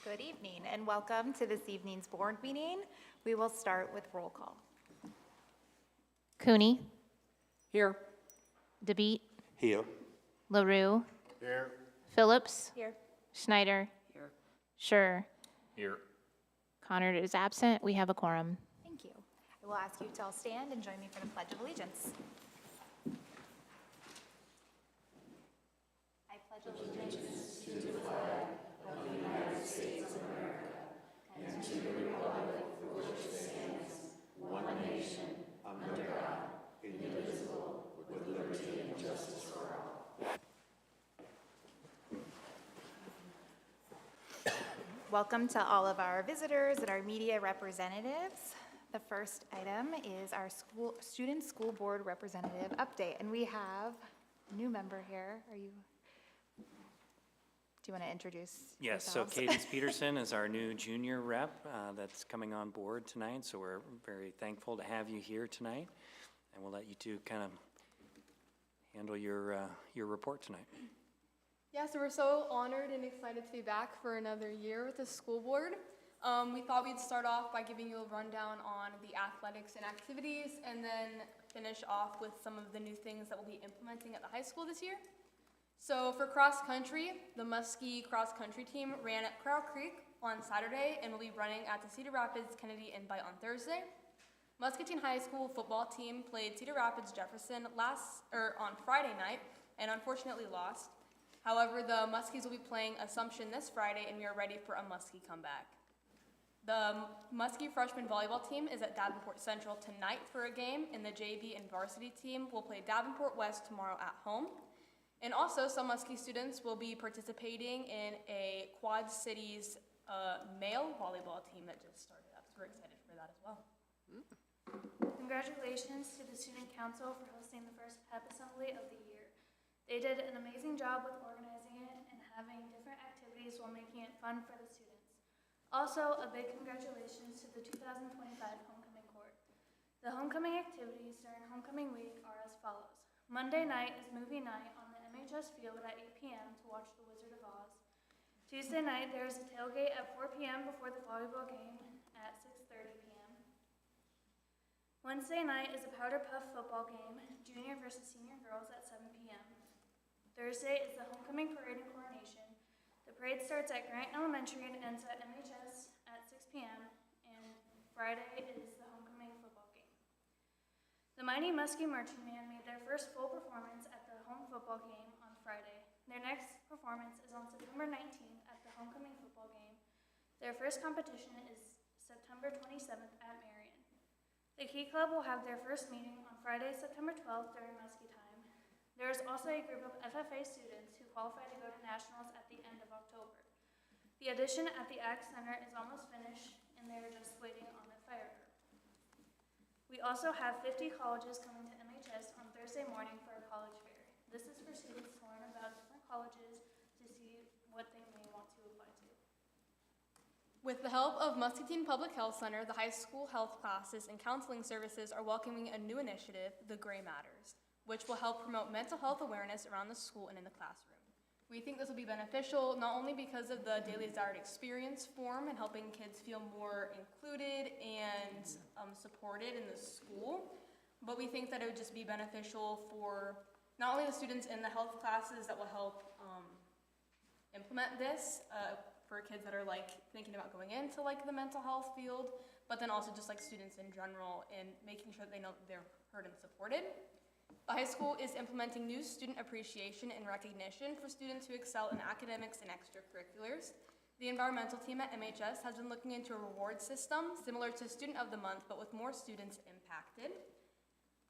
Good evening and welcome to this evening's board meeting. We will start with roll call. Cooney, Here. DeBeat, Here. LaRue, Here. Phillips, Here. Schneider, Here. Schur. Here. Connor is absent. We have a quorum. Thank you. I will ask you to all stand and join me for the Pledge of Allegiance. I pledge allegiance to the flag of the United States of America and to the republic for which it stands, one nation, under God, indivisible, with liberty and justice for all. Welcome to all of our visitors and our media representatives. The first item is our student school board representative update, and we have a new member here. Do you want to introduce Yes, so yourselves? Cadence Peterson is our new junior rep that's coming on board tonight, so we're very thankful to have you here tonight, and we'll let you two kind of handle your report tonight. Yeah, so we're so honored and excited to be back for another year with the school board. We thought we'd start off by giving you a rundown on the athletics and activities, and then finish off with some of the new things that we'll be implementing at the high school this year. So for cross country, the Muskie cross country team ran at Crow Creek on Saturday and will be running at the Cedar Rapids Kennedy Invite on Thursday. Muscatine High School football team played Cedar Rapids Jefferson on Friday night and unfortunately lost. However, the Muskies will be playing Assumption this Friday, and we are ready for a Muskie comeback. The Muskie freshman volleyball team is at Davenport Central tonight for a game, and the JV and varsity team will play Davenport West tomorrow at home. And also, some Muskie students will be participating in a Quad Cities male volleyball team that just started up, so we're excited for that as well. Congratulations to the Student Council for hosting the first PEP Assembly of the year. They did an amazing job with organizing it and having different activities while making it fun for the students. Also, a big congratulations to the 2025 Homecoming Court. The homecoming activities during Homecoming Week are as follows. Monday night is movie night on the MHS field at 8 p.m. to watch The Wizard of Oz. Tuesday night, there is a tailgate at 4 p.m. before the volleyball game at 6:30 p.m. Wednesday night is a Powder Puff football game, junior versus senior girls at 7 p.m. Thursday is the homecoming parade and coronation. The parade starts at Grant Elementary and ends at MHS at 6 p.m. And Friday is the homecoming football game. The Mighty Muskie Marching Band made their first full performance at the home football game on Friday. Their next performance is on September 19th at the homecoming football game. Their first competition is September 27th at Marion. The Key Club will have their first meeting on Friday, September 12th during Muskie time. There is also a group of FFA students who qualify to go to nationals at the end of October. The addition at the Ag Center is almost finished, and they are just waiting on the fire group. We also have 50 colleges coming to MHS on Thursday morning for a college fair. This is for students to learn about different colleges to see what they may want to apply to. With the help of Muscatine Public Health Center, the high school health classes and counseling services are welcoming a new initiative, The Gray Matters, which will help promote mental health awareness around the school and in the classroom. We think this will be beneficial not only because of the Daily Desired Experience form and helping kids feel more included and supported in the school, but we think that it would just be beneficial for not only the students in the health classes that will help implement this for kids that are thinking about going into the mental health field, but then also just students in general and making sure that they know that they're heard and supported. The high school is implementing new student appreciation and recognition for students who excel in academics and extracurriculars. The environmental team at MHS has been looking into a reward system similar to Student of the Month, but with more students impacted.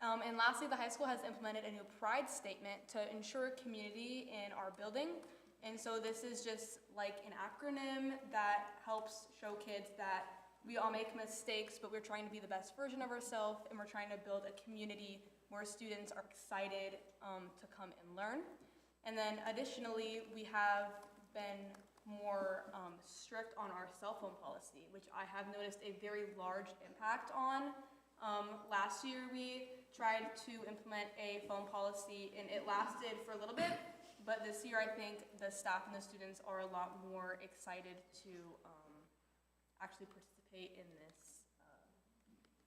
And lastly, the high school has implemented a new pride statement to ensure community in our building. And so this is just an acronym that helps show kids that we all make mistakes, but we're trying to be the best version of ourselves, and we're trying to build a community where students are excited to come and learn. And then additionally, we have been more strict on our cell phone policy, which I have noticed a very large impact on. Last year we tried to implement a phone policy and it lasted for a little bit, But this year, I think the staff and the students are a lot more excited to actually participate in this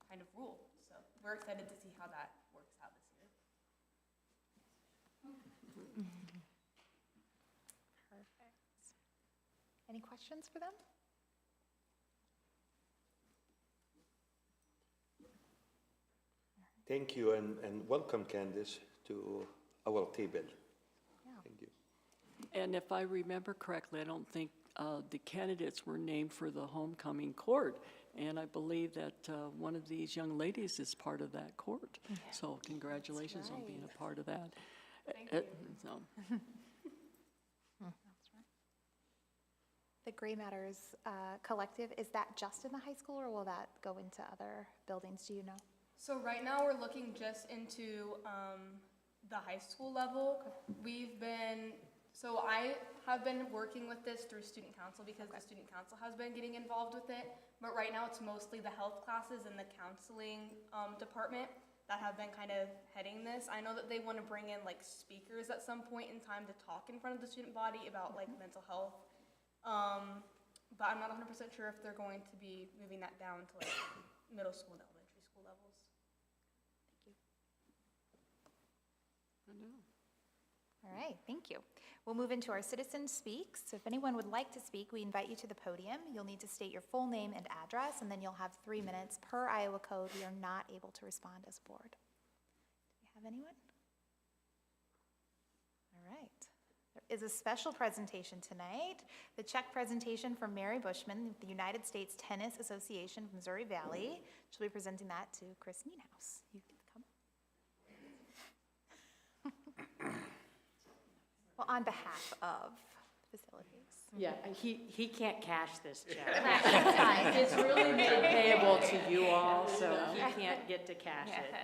kind of rule. So we're excited to see how that works out this year. Perfect. Any questions for them? Thank you, and welcome, Candice, to our table. Thank you. And if I remember correctly, I don't think the candidates were named for the homecoming court. And I believe that one of these young ladies is part of that court. So congratulations on being a part of that. Thank you. So, The Gray Matters Collective, is that just in the high school, or will that go into other buildings? Do you know? So right now, we're looking just into the high school level. I have been working with this through student council because the student council has been getting involved with it. But right now, it's mostly the health classes and the counseling department that have been kind of heading this. I know that they want to bring in like speakers at some point in time to talk in front of the student body about like mental health. But I'm not 100% sure if they're going to be moving that down to like middle school and elementary school levels. All right, thank you. We'll move into our Citizen Speaks. So if anyone would like to speak, we invite you to the podium. You'll need to state your full name and address, and then you'll have 3 minutes. Per Iowa code, we are not able to respond as a board. Do we have anyone? All right. There is a special presentation tonight, the check presentation from Mary Bushman, the United States Tennis Association of Missouri Valley. She'll be presenting that to Chris Neenhouse. You can come. Well, on behalf of facilities. Yeah, he can't cash this check. That's fine. It's really made payable to you all, so he can't get to cash it.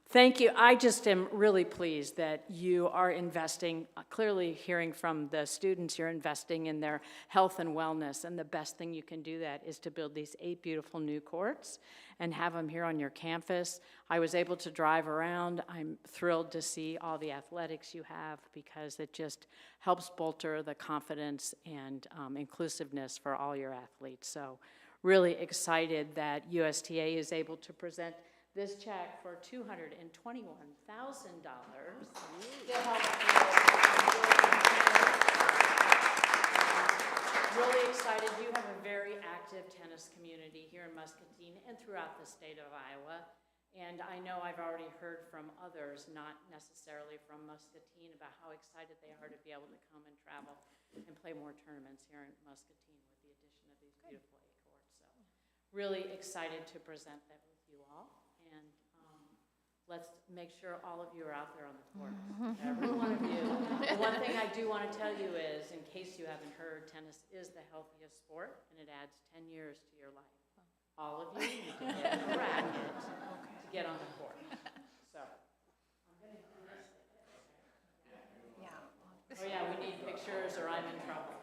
Thank you. I just am really pleased that you are investing, clearly hearing from the students, you're investing in their health and wellness, and the best thing you can do that is to build these 8 beautiful new courts and have them here on your campus. I was able to drive around. I'm thrilled to see all the athletics you have because it just helps bolster the confidence and inclusiveness for all your athletes. So really excited that USTA is able to present this check for $221,000 to help. Really excited. You have a very active tennis community here in Muscatine and throughout the state of Iowa. And I know I've already heard from others, not necessarily from Muscatine, about how excited they are to be able to come and travel and play more tournaments here in Muscatine with the addition of these beautiful 8 courts. So really excited to present that with you all. And let's make sure all of you are out there on the court. Every one of you. The one thing I do want to tell you is, in case you haven't heard, tennis is the healthiest sport, and it adds 10 years to your life. All of you need to get a racket to get on the court. So, I'm going to do this. Yeah. Oh yeah, we need pictures or I'm in trouble.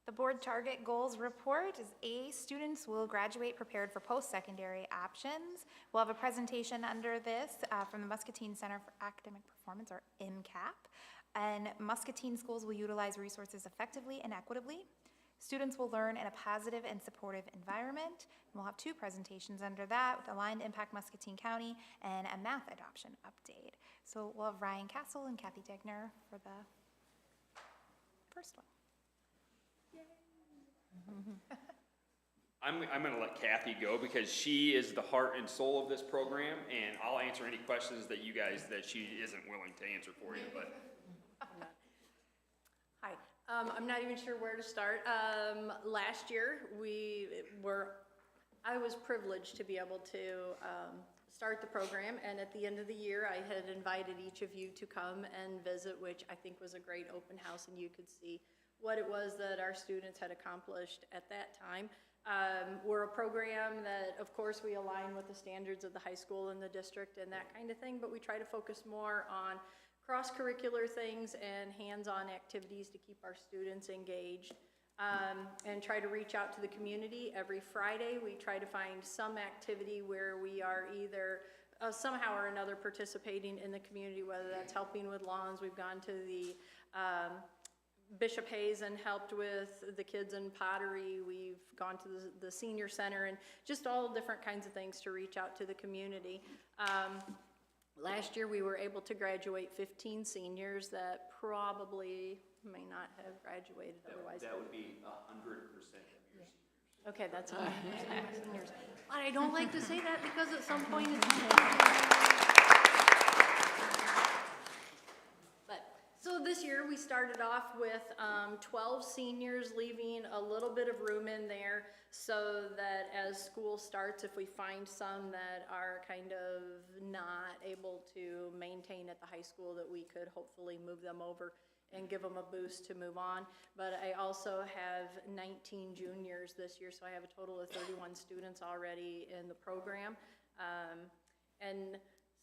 The board target goals report is A, students will graduate prepared for post-secondary options. We'll have a presentation under this from the Muscatine Center for Academic Performance, or MCAP. And Muscatine schools will utilize resources effectively and equitably. Students will learn in a positive and supportive environment. We'll have 2 presentations under that with Aligned Impact Muscatine County and a math adoption update. So we'll have Ryan Castle and Kathy Degner for the first one. I'm going to let Kathy go because she is the heart and soul of this program, and I'll answer any questions that she isn't willing to answer for you. But hi, I'm not even sure where to start. Last year I was privileged to be able to start the program, and at the end of the year I had invited each of you to come and visit, which I think was a great open house, and you could see what it was that our students had accomplished at that time. We're a program that, of course, we align with the standards of the high school and the district and that kind of thing, but we try to focus more on cross-curricular things and hands-on activities to keep our students engaged, and try to reach out to the community. Every Friday, we try to find some activity where we are either somehow or another participating in the community, whether that's helping with lawns. We've gone to the Bishop Hayes and helped with the kids in pottery. We've gone to the senior center and just all different kinds of things to reach out to the community. Last year we were able to graduate 15 seniors that probably may not have graduated otherwise. That would be 100% of your seniors. Okay, that's 100% of seniors. But I don't like to say that because at some point it's So this year we started off with 12 seniors, leaving a little bit of room in there so that as school starts, if we find some that are kind of not able to maintain at the high school, that we could hopefully move them over and give them a boost to move on. But I also have 19 juniors this year, so I have a total of 31 students already in the program. And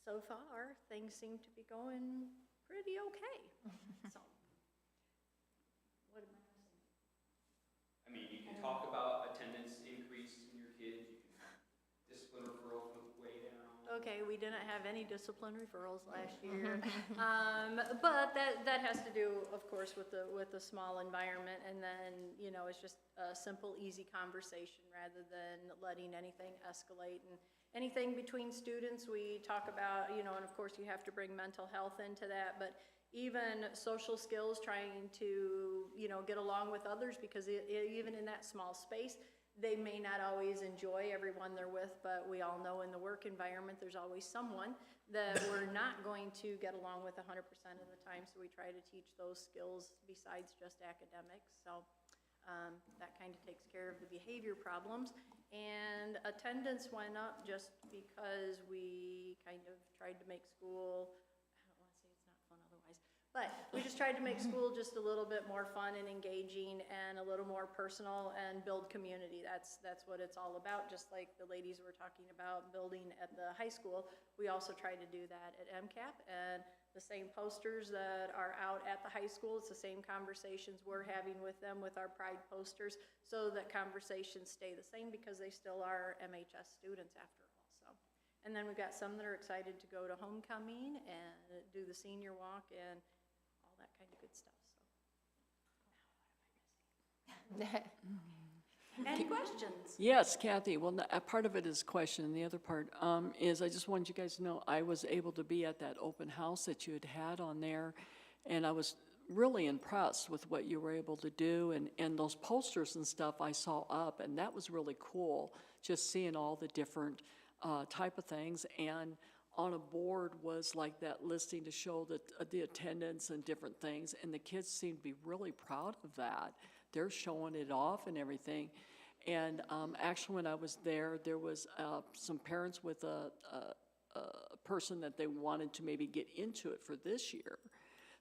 so far, things seem to be going pretty okay. So, what am I missing? I mean, you can talk about attendance increase in your kids, you can discipline referrals went way down. Okay, we didn't have any discipline referrals last year. But that has to do, of course, with the small environment, and then, you know, it's just a simple, easy conversation rather than letting anything escalate. And anything between students, we talk about, you know, and of course you have to bring mental health into that, but even social skills, trying to, you know, get along with others, because even in that small space, they may not always enjoy everyone they're with, but we all know in the work environment, there's always someone that we're not going to get along with 100% of the time, so we try to teach those skills besides just academics. So that kind of takes care of the behavior problems. And attendance went up just because we kind of tried to make school, I don't want to say it's not fun otherwise, but we just tried to make school just a little bit more fun and engaging and a little more personal and build community. That's what it's all about. Just like the ladies were talking about building at the high school, we also try to do that at MCAP. And the same posters that are out at the high school, it's the same conversations we're having with them with our Pride posters, so that conversations stay the same because they still are MHS students after all. So, and then we've got some that are excited to go to homecoming and do the senior walk and all that kind of good stuff. So, any questions? Yes, Kathy. Well, part of it is question, and the other part is I just wanted you guys to know I was able to be at that open house that you had on there, and I was really impressed with what you were able to do, and those posters and stuff I saw up, and that was really cool, just seeing all the different type of things. And on a board was like that listing to show the attendance and different things, and the kids seemed to be really proud of that. They're showing it off and everything. And actually when I was there, there was some parents with a person that they wanted to maybe get into it for this year.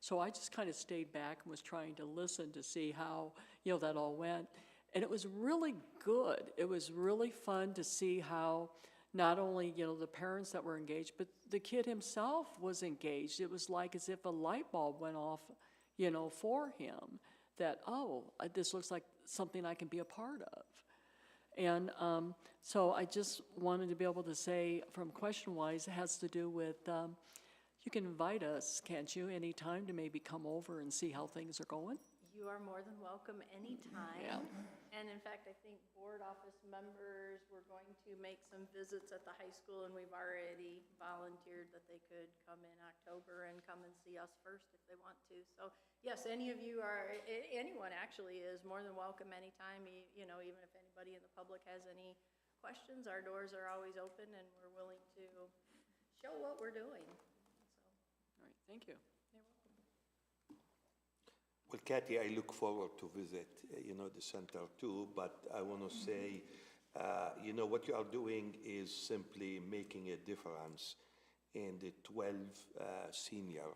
So I just kind of stayed back and was trying to listen to see how, you know, that all went. And it was really good. It was really fun to see how not only, you know, the parents that were engaged, but the kid himself was engaged. It was like as if a light bulb went off, you know, for him. That, oh, this looks like something I can be a part of. And so I just wanted to be able to say, from question-wise, it has to do with, you can invite us, can't you, anytime to maybe come over and see how things are going? You are more than welcome anytime. Yeah. And in fact, I think board office members were going to make some visits at the high school, and we've already volunteered that they could come in October and come and see us first if they want to. So yes, any of you are, anyone actually is more than welcome anytime. You know, even if anybody in the public has any questions, our doors are always open, and we're willing to show what we're doing. So. All right, thank you. Well, Kathy, I look forward to visit, you know, the center too, but I want to say, you know, what you are doing is simply making a difference in the 12 senior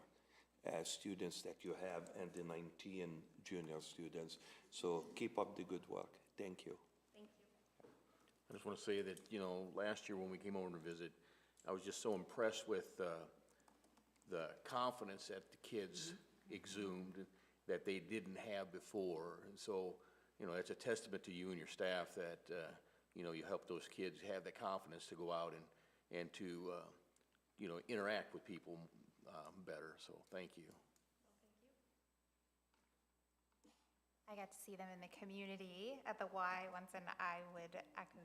students that you have and the 19 junior students. So keep up the good work. Thank you. Thank you. I just want to say that, you know, last year when we came over to visit, I was just so impressed with the confidence that the kids exhumed that they didn't have before. And so, you know, it's a testament to you and your staff that, you know, you help those kids have the confidence to go out and to, you know, interact with people better. So thank you. I got to see them in the community at the Y once, and I would echo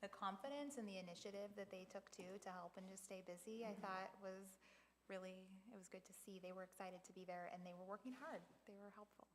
the confidence and the initiative that they took to help and just stay busy. I thought was really, it was good to see. They were excited to be there, and they were working hard. They were helpful.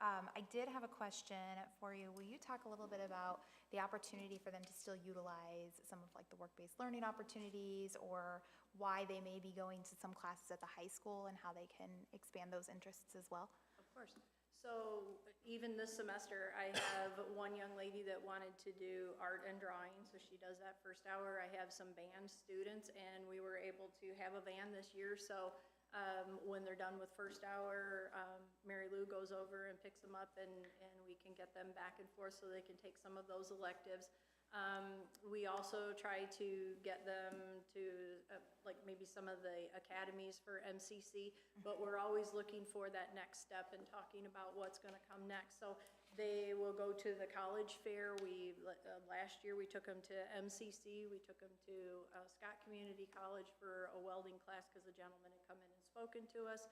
I did have a question for you. Will you talk a little bit about the opportunity for them to still utilize some of like the work-based learning opportunities, or why they may be going to some classes at the high school and how they can expand those interests as well? Of course. So even this semester, I have one young lady that wanted to do art and drawing, so she does that first hour. I have some band students, and we were able to have a van this year, so when they're done with first hour, Mary Lou goes over and picks them up, and we can get them back and forth so they can take some of those electives. We also try to get them to like maybe some of the academies for MCC, but we're always looking for that next step and talking about what's going to come next. So they will go to the college fair. Last year we took them to MCC. We took them to Scott Community College for a welding class because the gentleman had come in and spoken to us.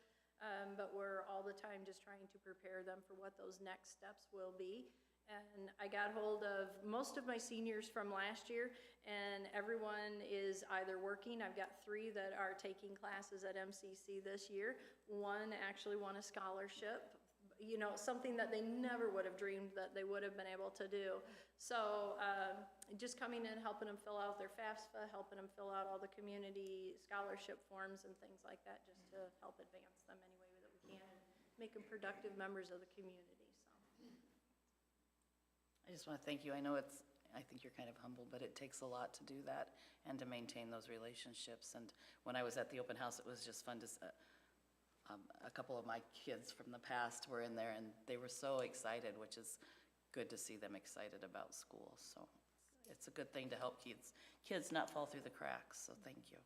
But we're all the time just trying to prepare them for what those next steps will be. And I got hold of most of my seniors from last year, and everyone is either working. I've got 3 that are taking classes at MCC this year. One actually won a scholarship, you know, something that they never would have dreamed that they would have been able to do. So just coming in, helping them fill out their FAFSA, helping them fill out all the community scholarship forms and things like that, just to help advance them any way that we can and make them productive members of the community. I just want to thank you. I think you're kind of humble, but it takes a lot to do that and to maintain those relationships. And when I was at the open house, it was just fun to, a couple of my kids from the past were in there, and they were so excited, which is good to see them excited about school. So it's a good thing to help kids not fall through the cracks. So thank you.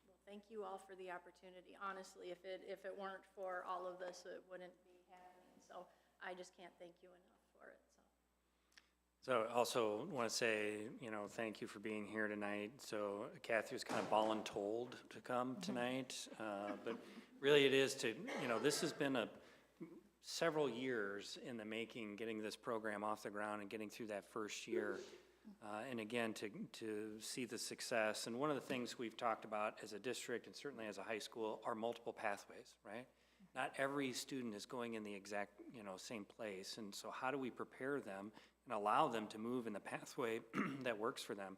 Well, thank you all for the opportunity. Honestly, if it weren't for all of this, it wouldn't be happening. So I just can't thank you enough for it. So I also want to say, you know, thank you for being here tonight. So Kathy was kind of voluntold to come tonight, but really it is to, you know, this has been several years in the making, getting this program off the ground and getting through that first year. And again, to see the success. And one of the things we've talked about as a district and certainly as a high school are multiple pathways, right? Not every student is going in the exact, you know, same place. And so how do we prepare them and allow them to move in the pathway that works for them?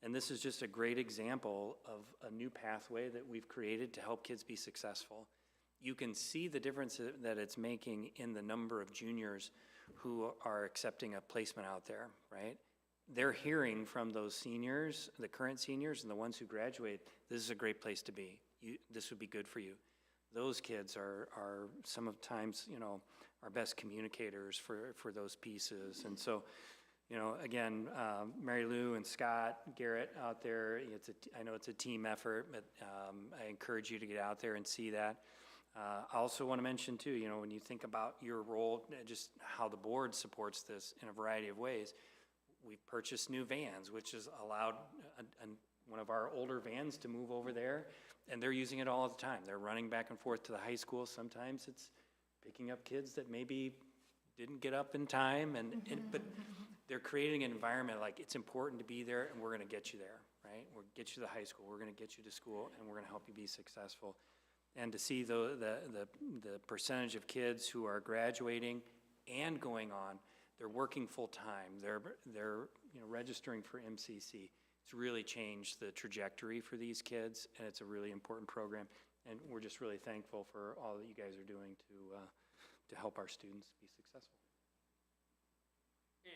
And this is just a great example of a new pathway that we've created to help kids be successful. You can see the difference that it's making in the number of juniors who are accepting a placement out there, right? They're hearing from those seniors, the current seniors and the ones who graduate, this is a great place to be. This would be good for you. Those kids are sometimes, you know, our best communicators for those pieces. And so, you know, again, Mary Lou and Scott, Garrett out there, I know it's a team effort, but I encourage you to get out there and see that. I also want to mention too, you know, when you think about your role, just how the board supports this in a variety of ways, we've purchased new vans, which has allowed one of our older vans to move over there, and they're using it all the time. They're running back and forth to the high school. Sometimes it's picking up kids that maybe didn't get up in time, but they're creating an environment like it's important to be there, and we're going to get you there, right? We'll get you to high school, we're going to get you to school, and we're going to help you be successful. And to see the percentage of kids who are graduating and going on, they're working full time, they're you know, registering for MCC. It's really changed the trajectory for these kids, and it's a really important program. And we're just really thankful for all that you guys are doing to help our students be successful.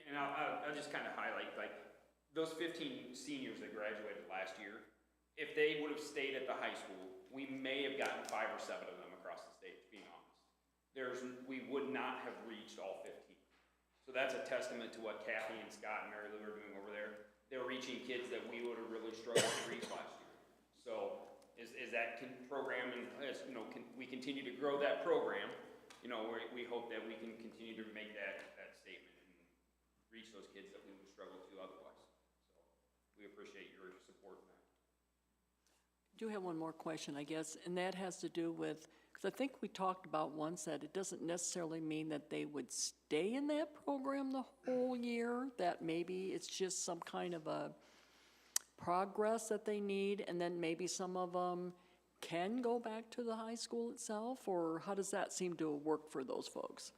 And I'll just kind of highlight, like, those 15 seniors that graduated last year, if they would have stayed at the high school, we may have gotten 5 or 7 of them across we would not have reached all 15. So that's a testament to what Kathy and Scott and Mary Lou are doing over there. They're reaching kids that we would have really struggled to reach last year. So as that program, and as you know, we continue to grow that program, you know, we hope that we can continue to make that statement and reach those kids that we would struggle to otherwise. So we appreciate your support in that. I do have one more question, I guess, and that has to do with, because I think we talked about once that it doesn't necessarily mean that they would stay in that program the whole year, that maybe it's just some kind of a progress that they need, and then maybe some of them can go back to the high school itself, or how does that seem to work for those folks?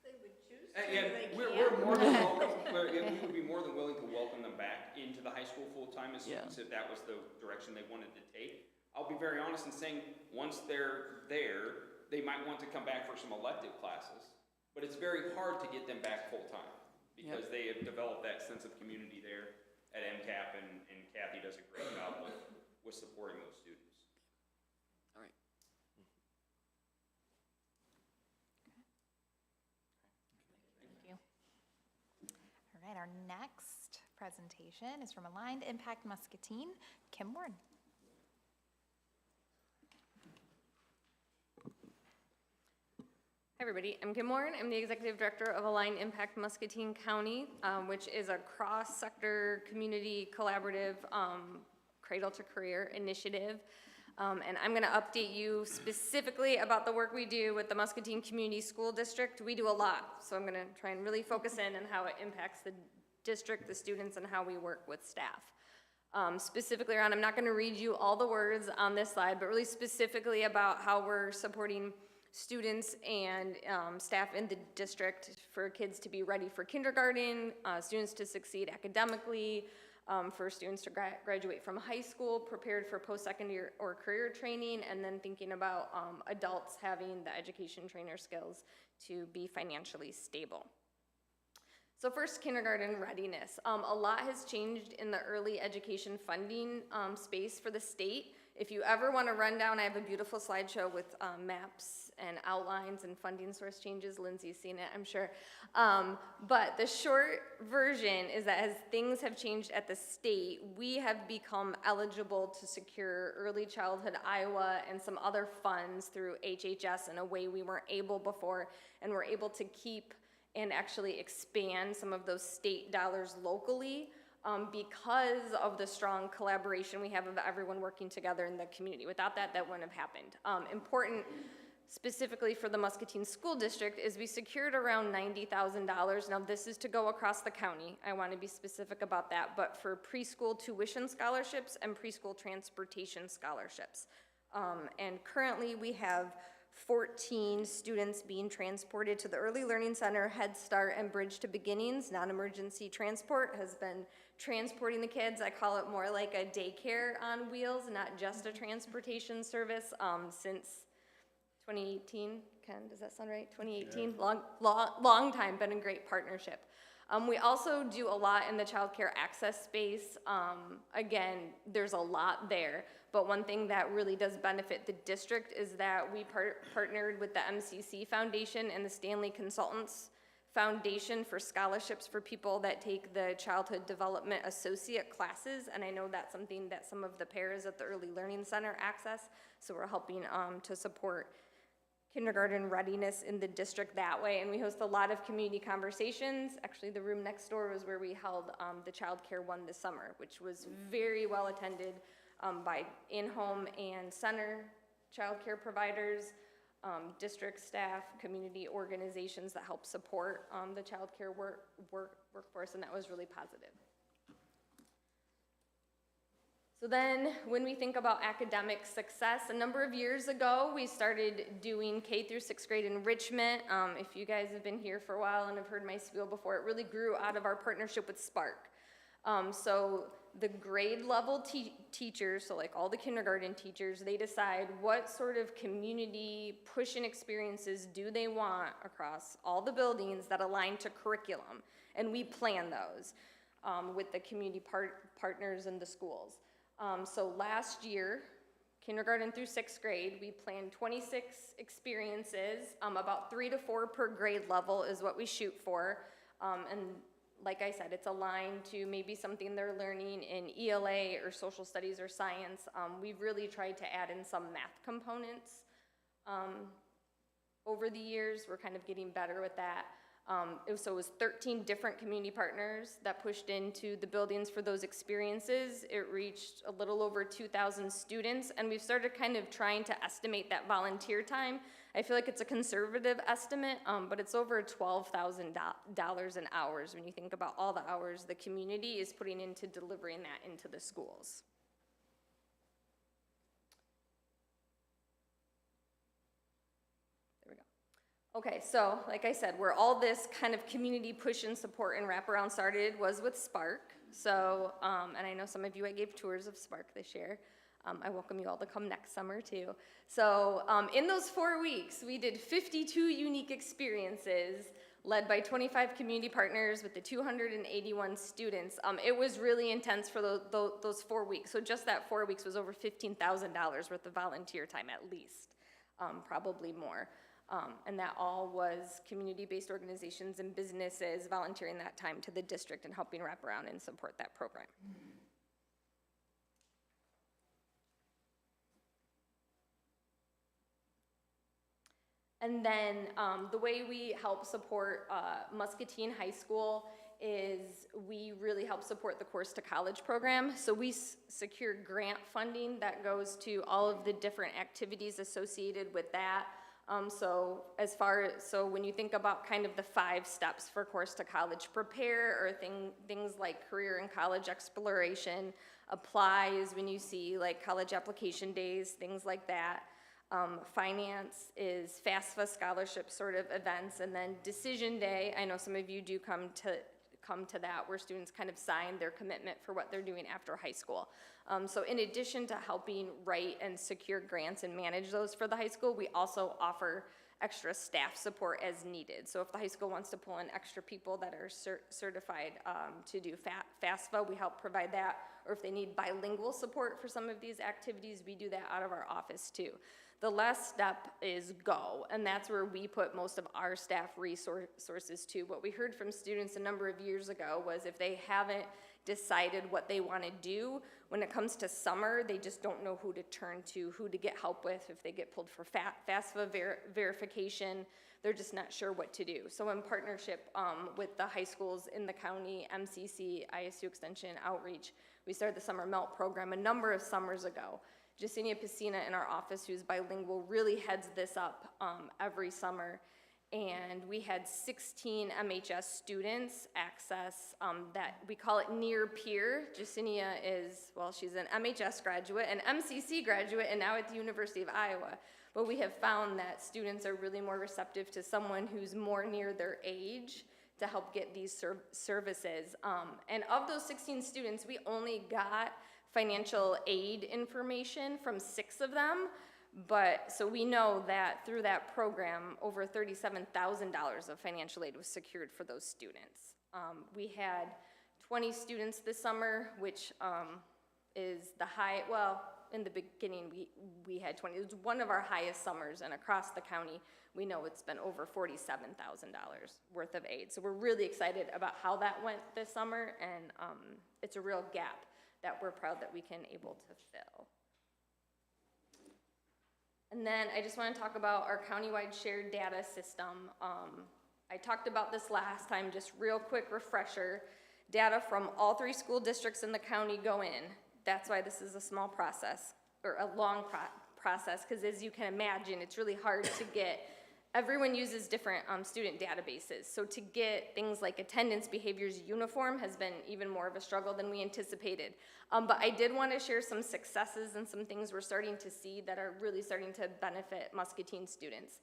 They would choose to, And they we're more than welcome, we would be more than willing to welcome them back into the high school full-time as students if that was the direction they wanted to take. I'll be very honest in saying, once they're there, they might want to come back for some elective classes, but it's very hard to get them back full-time because they have developed that sense of community there at MCAP, and Kathy does a great job with supporting those students. All right. Thank you. All right, our next presentation is from Aligned Impact Muscatine, Kim Ward. Hi everybody, I'm Kim Warren. I'm the Executive Director of Aligned Impact Muscatine County, which is a cross-sector community collaborative cradle to career initiative. And I'm gonna update you specifically about the work we do with the Muscatine Community School District. We do a lot, so I'm gonna try and really focus in on how it impacts the district, the students, and how we work with staff. Specifically around, I'm not gonna read you all the words on this slide, but really specifically about how we're supporting students and staff in the district for kids to be ready for kindergarten, students to succeed academically, for students to graduate from high school, prepared for post-secondary or career training, and then thinking about adults having the education trainer skills to be financially stable. So first, kindergarten readiness. A lot has changed in the early education funding space for the state. If you ever want to run down, I have a beautiful slideshow with maps and outlines and funding source changes. Lindsay's seen it, I'm sure. But the short version is that as things have changed at the state, we have become eligible to secure Early Childhood Iowa and some other funds through HHS in a way we weren't able before, and we're able to keep and actually expand some of those state dollars locally. Because of the strong collaboration we have of everyone working together in the community. Without that, that wouldn't have happened. Important specifically for the Muscatine School District is we secured around $90,000. Now this is to go across the county. I want to be specific about that, but for preschool tuition scholarships and preschool transportation scholarships. And currently we have 14 students being transported to the Early Learning Center, Head Start, and Bridge to Beginnings. Non-emergency transport has been transporting the kids. I call it more like a daycare on wheels, not just a transportation service, since 2018. Ken, does that sound right? 2018, yeah. Long time, been a great partnership. We also do a lot in the childcare access space. Again, there's a lot there, but one thing that really does benefit the district is that we partnered with the MCC Foundation and the Stanley Consultants Foundation for scholarships for people that take the Childhood Development Associate classes, and I know that's something that some of the paras at the Early Learning Center access, so we're helping to support kindergarten readiness in the district that way, and we host a lot of community conversations. Actually, the room next door was where we held the child care one this summer, which was very well attended by in-home and center child care providers, district staff, community organizations that help support the child care workforce, and that was really positive. So then when we think about academic success, a number of years ago, we started doing K through 6th grade enrichment. If you guys have been here for a while and have heard my spiel before, it really grew out of our partnership with Spark. So the grade level teachers, so like all the kindergarten teachers, they decide what sort of community push-in experiences do they want across all the buildings that align to curriculum. And we plan those with the community partners and the schools. So last year, kindergarten through 6th grade. We plan 26 experiences, about 3 to 4 per grade level is what we shoot for. And like I said, it's aligned to maybe something they're learning in ELA or social studies or science. We've really tried to add in some math components. Over the years, we're kind of getting better with that. So it was 13 different community partners that pushed into the buildings for those experiences. It reached a little over 2,000 students, and we've started kind of trying to estimate that volunteer time. I feel like it's a conservative estimate, but it's over $12,000 an hour when you think about all the hours the community is putting into delivering that into the schools. Okay, so like I said, where all this kind of community push and support and wraparound started was with Spark. So, and I know some of you I gave tours of Spark this year. I welcome you all to come next summer too. So in those 4 weeks, we did 52 unique experiences led by 25 community partners with the 281 students. It was really intense for those 4 weeks. So just that 4 weeks was over $15,000 worth of volunteer time at least, probably more. And that all was community-based organizations and businesses volunteering that time to the district and helping wrap around and support that program. And then the way we help support Muscatine High School is we really help support the Course to College program. So we secure grant funding that goes to all of the different activities associated with that. So when you think about kind of the 5 steps for Course to College, prepare or things like career and college exploration, apply is when you see like college application days, things like that. Finance is FAFSA scholarship sort of events, and then decision day. I know some of you do come to that, where students kind of sign their commitment for what they're doing after high school. So in addition to helping write and secure grants and manage those for the high school, we also offer extra staff support as needed. So if the high school wants to pull in extra people that are certified to do FAFSA, we help provide that. Or if they need bilingual support for some of these activities, we do that out of our office too. The last step is go, and that's where we put most of our staff resources to. What we heard from students a number of years ago was if they haven't decided what they want to do, when it comes to summer, they just don't know who to turn to, who to get help with. If they get pulled for FAFSA verification, they're just not sure what to do. So in partnership with the high schools in the county, MCC, ISU Extension, Outreach, we started the Summer Melt program a number of summers ago. Jacinia Piscina in our office, who's bilingual, really heads this up every summer. And we had 16 MHS students access that, we call it near peer. Jacinia is, well, she's an MHS graduate, an MCC graduate, and now at the University of Iowa. But we have found that students are really more receptive to someone who's more near their age to help get these services. And of those 16 students, we only got financial aid information from 6 of them, but so we know that through that program, over $37,000 of financial aid was secured for those students. We had 20 students this summer, which is the high, well, in the beginning we had 20. It was one of our highest summers, and across the county, we know it's been over $47,000 worth of aid. So we're really excited about how that went this summer, and it's a real gap that we're proud that we can able to fill. And then I just want to talk about our countywide shared data system. I talked about this last time, just real quick refresher. Data from all 3 school districts in the county go in. That's why this is a small process, or a long process, because as you can imagine, it's really hard to get. Everyone uses different student databases, so to get things like attendance behaviors uniform has been even more of a struggle than we anticipated. But I did want to share some successes and some things we're starting to see that are really starting to benefit Muscatine students.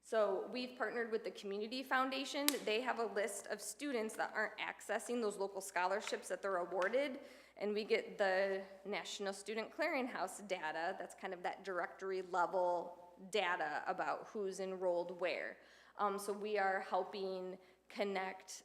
So we've partnered with the Community Foundation. They have a list of students that aren't accessing those local scholarships that they're awarded, and we get the National Student Clearinghouse data. That's kind of that directory level data about who's enrolled where. So we are helping connect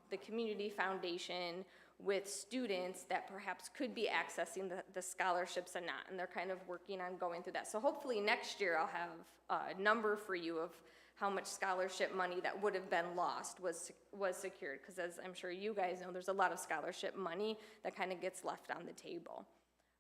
the Community Foundation with students that perhaps could be accessing the scholarships and not, and they're kind of working on going through that. So hopefully next year I'll have a number for you of how much scholarship money that would have been lost was secured, because as I'm sure you guys know, there's a lot of scholarship money that kind of gets left on the table.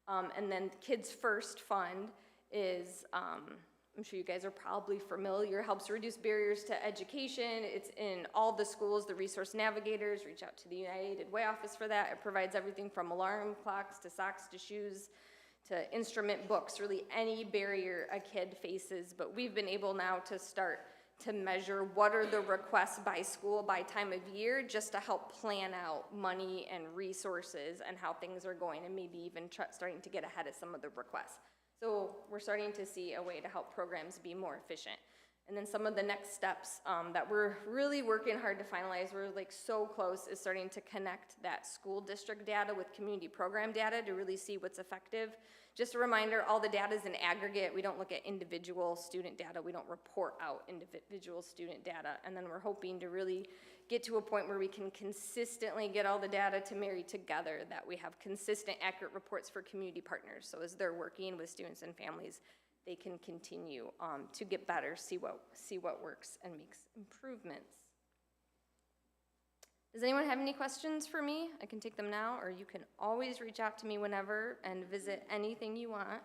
And then Kids First Fund is, I'm sure you guys are probably familiar, helps reduce barriers to education. It's in all the schools, the resource navigators, reach out to the United Way office for that. It provides everything from alarm clocks to socks to shoes to instrument books, really any barrier a kid faces. But we've been able now to start to measure what are the requests by school, by time of year, just to help plan out money and resources and how things are going, and maybe even starting to get ahead of some of the requests. So we're starting to see a way to help programs be more efficient. And then some of the next steps that we're really working hard to finalize, we're like so close, is starting to connect that school district data with community program data to really see what's effective. Just a reminder, all the data is in aggregate. We don't look at individual student data. We don't report out individual student data. And then we're hoping to really get to a point where we can consistently get all the data to marry together, that we have consistent, accurate reports for community partners. So as they're working with students and families, they can continue to get better, see what works, and makes improvements. Does anyone have any questions for me? I can take them now, or you can always reach out to me whenever and visit anything you want.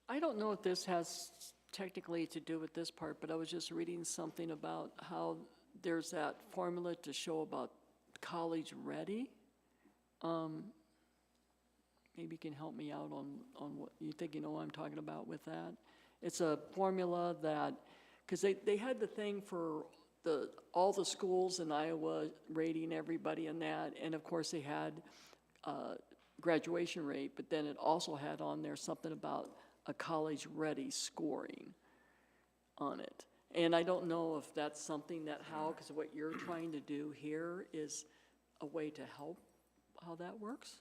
I don't know if this has technically to do with this part, but I was just reading something about how there's that formula to show about college ready. Maybe you can help me out on what you think you know what I'm talking about with that. It's a formula that, because they had the thing for all the schools in Iowa rating everybody in that, and of course they had graduation rate, but then it also had on there something about a college ready scoring on it. And I don't know if that's something that because what you're trying to do here is a way to help how that works?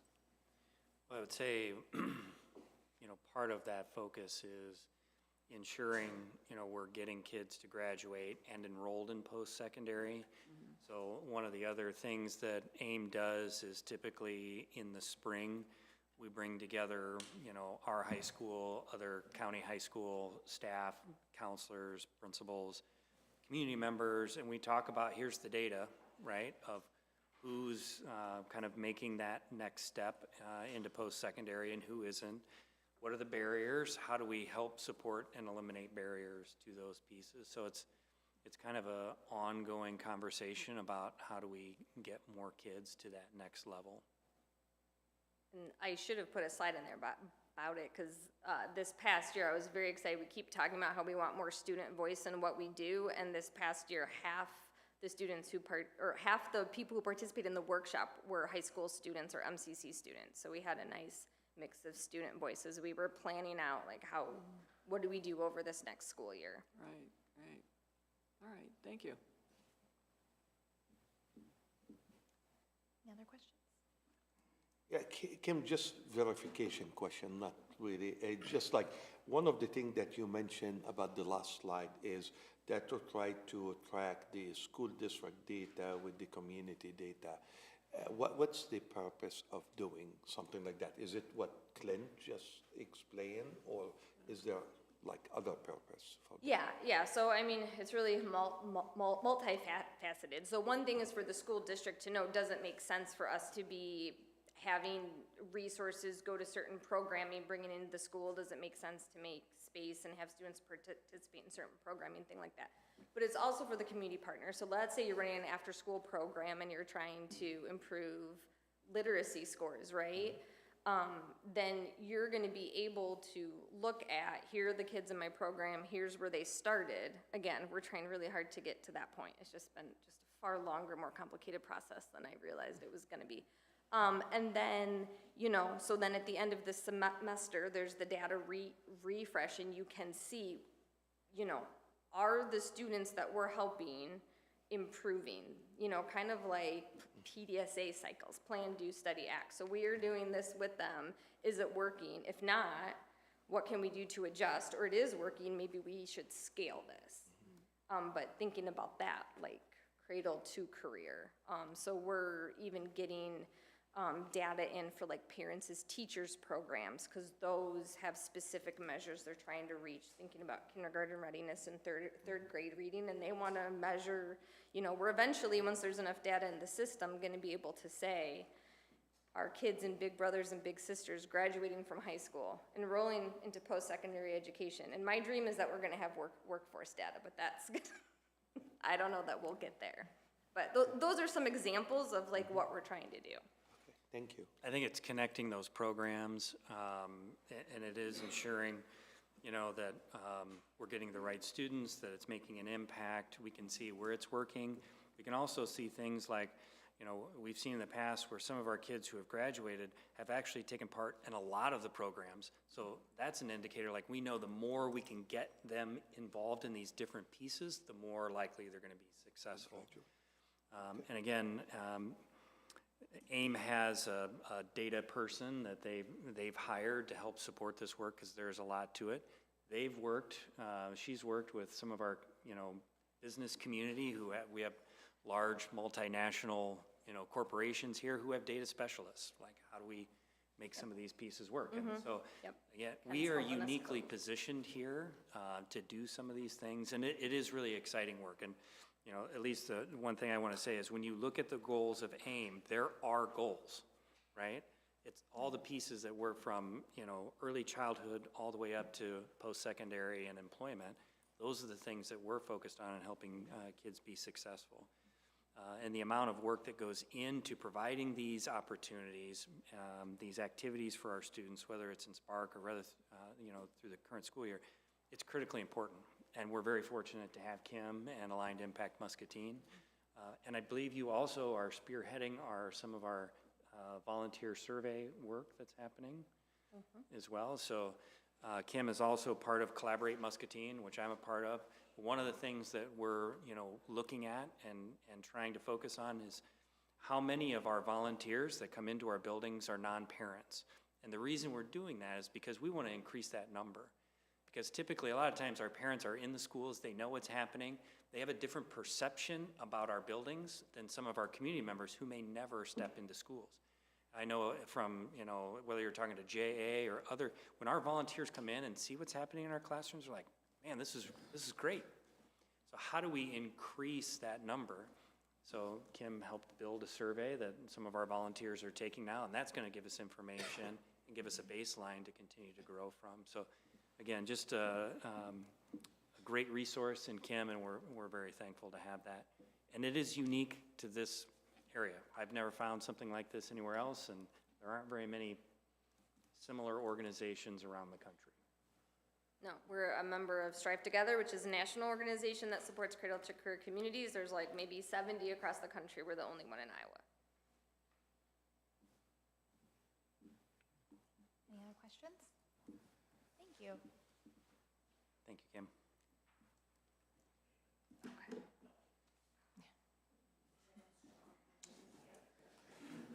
I would say, part of that focus is ensuring, we're getting kids to graduate and enrolled in post-secondary. So one of the other things that AIM does is typically in the spring, we bring together, our high school, other county high school staff, counselors, principals, community members, and we talk about, here's the data, right, of who's kind of making that next step into post-secondary and who isn't. What are the barriers? How do we help support and eliminate barriers to those pieces? So it's kind of an ongoing conversation about how do we get more kids to that next level. And I should have put a slide in there about it, because this past year I was very excited. We keep talking about how we want more student voice in what we do, and this past year half the people who participate in the workshop were high school students or MCC students. So we had a nice mix of student voices. We were planning out what do we do over this next school year? Right. All right, thank you. Any other questions? Yeah, Kim, just verification question, not really. It's just like one of the things that you mentioned about the last slide is that to try to track the school district data with the community data. What's the purpose of doing something like that? Is it what Clint just explained, or is there like other purpose for that? Yeah. So I mean, it's really multifaceted. So one thing is for the school district to know, does it make sense for us to be having resources go to certain programming, bringing into the school? Does it make sense to make space and have students participate in certain programming, thing like that? But it's also for the community partners. So let's say you're running an after-school program and you're trying to improve literacy scores, right? Then you're going to be able to look at, here are the kids in my program, here's where they started. Again, we're trying really hard to get to that point. It's just been just a far longer, more complicated process than I realized it was going to be. And then, so then at the end of the semester, there's the data refresh, and you can see, are the students that we're helping improving? Kind of like PDSA cycles, plan, do, study, act. So we are doing this with them. Is it working? If not, what can we do to adjust? Or it is working, maybe we should scale this. But thinking about that, like cradle to career. So we're even getting data in for like parents as teachers programs, because those have specific measures they're trying to reach, thinking about kindergarten readiness and third grade reading, and they want to measure, you know, we're eventually, once there's enough data in the system, going to be able to say, our kids and big brothers and big sisters graduating from high school, enrolling into post-secondary education. And my dream is that we're going to have workforce data, but that's, I don't know that we'll get there. But those are some examples of like what we're trying to do. Thank you. I think it's connecting those programs, and it is ensuring, you know, that we're getting the right students, that it's making an impact. We can see where it's working. We can also see things like, you know, we've seen in the past where some of our kids who have graduated have actually taken part in a lot of the programs. So that's an indicator, like we know the more we can get them involved in these different pieces, the more likely they're going to be successful. And again, AIM has a data person that they've hired to help support this work, because there's a lot to it. They've worked, she's worked with some of our, you know, business community we have large multinational, you know, corporations here who have data specialists. Like, how do we make some of these pieces work? And so, again, we are uniquely positioned here to do some of these things, and it is really exciting work. And you know, at least the one thing I want to say is when you look at the goals of AIM, there are goals, right? It's all the pieces that work from, you know, early childhood all the way up to post-secondary and employment. Those are the things that we're focused on in helping kids be successful. And the amount of work that goes into providing these opportunities, these activities for our students, whether it's in Spark or whether, you know, through the current school year, it's critically important. And we're very fortunate to have Kim and Aligned Impact Muscatine. And I believe you also are spearheading some of our volunteer survey work that's happening as well. So Kim is also part of Collaborate Muscatine, which I'm a part of. One of the things that we're, you know, looking at and trying to focus on is how many of our volunteers that come into our buildings are non-parents. And the reason we're doing that is because we want to increase that number. Because typically, a lot of times, our parents are in the schools, they know what's happening, they have a different perception about our buildings than some of our community members who may never step into schools. I know from, you know, whether you're talking to JA or other, when our volunteers come in and see what's happening in our classrooms, they're like, man, this is great. So how do we increase that number? So Kim helped build a survey that some of our volunteers are taking now, and that's going to give us information and give us a baseline to continue to grow from. So again, just a great resource in Kim, and we're very thankful to have that. And it is unique to this area. I've never found something like this anywhere else, and there aren't very many similar organizations around the country. No, we're a member of Strive Together, which is a national organization that supports cradle to career communities. There's like maybe 70 across the country. We're the only one in Iowa. Any other questions? Thank you. Thank you, Kim.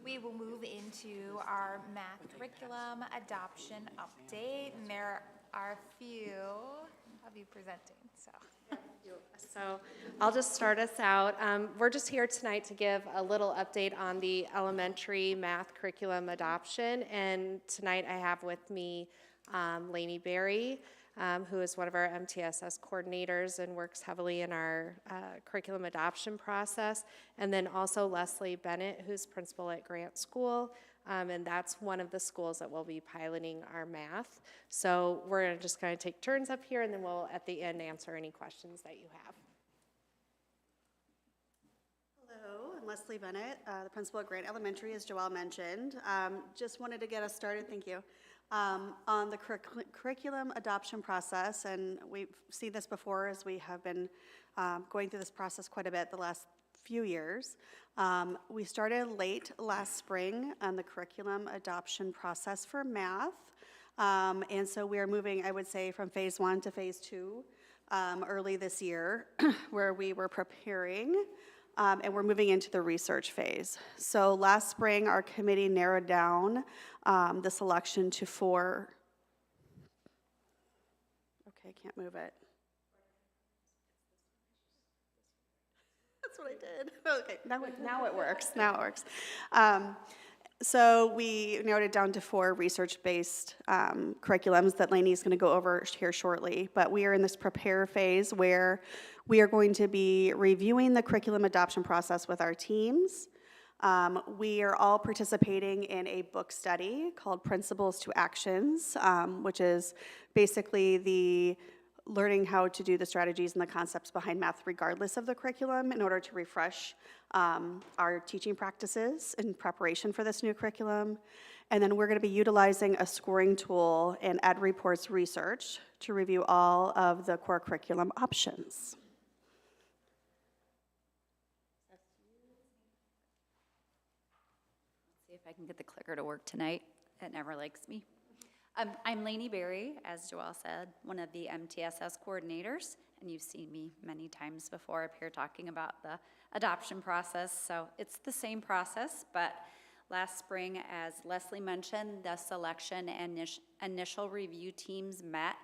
We will move into our math curriculum adoption update, and there are a few of you presenting, so. So I'll just start us out. We're just here tonight to give a little update on the elementary math curriculum adoption, and tonight I have with me Lainey Berry, who is one of our MTSS coordinators and works heavily in our curriculum adoption process, and then also Leslie Bennett, who's principal at Grant School, and that's one of the schools that will be piloting our math. So we're just going to take turns up here, and then we'll, at the end, answer any questions that you have. Hello, I'm Leslie Bennett, the principal at Grant Elementary, as Joelle mentioned. Just wanted to get us started, thank you, on the curriculum adoption process, and we've seen this before as we have been going through this process quite a bit the last few years. We started late last spring on the curriculum adoption process for math, and so we are moving, I would say, from phase 1 to phase 2 early this year, where we were preparing, and we're moving into the research phase. So last spring, our committee narrowed down the selection to 4. Okay, can't move it. That's what I did. Okay, now it works. Now it works. So we narrowed it down to 4 research-based curriculums that Lainey's going to go over here shortly. But we are in this prepare phase where we are going to be reviewing the curriculum adoption process with our teams. We are all participating in a book study called Principles to Actions, which is basically the learning how to do the strategies and the concepts behind math regardless of the curriculum in order to refresh our teaching practices in preparation for this new curriculum. And then we're going to be utilizing a scoring tool and Ed Reports research to review all of the core curriculum options. See if I can get the clicker to work tonight. It never likes me. I'm Lainey Berry, as Joelle said, one of the MTSS coordinators, and you've seen me many times before up here talking about the adoption process. So it's the same process, but last spring, as Leslie mentioned, the selection and initial review teams met,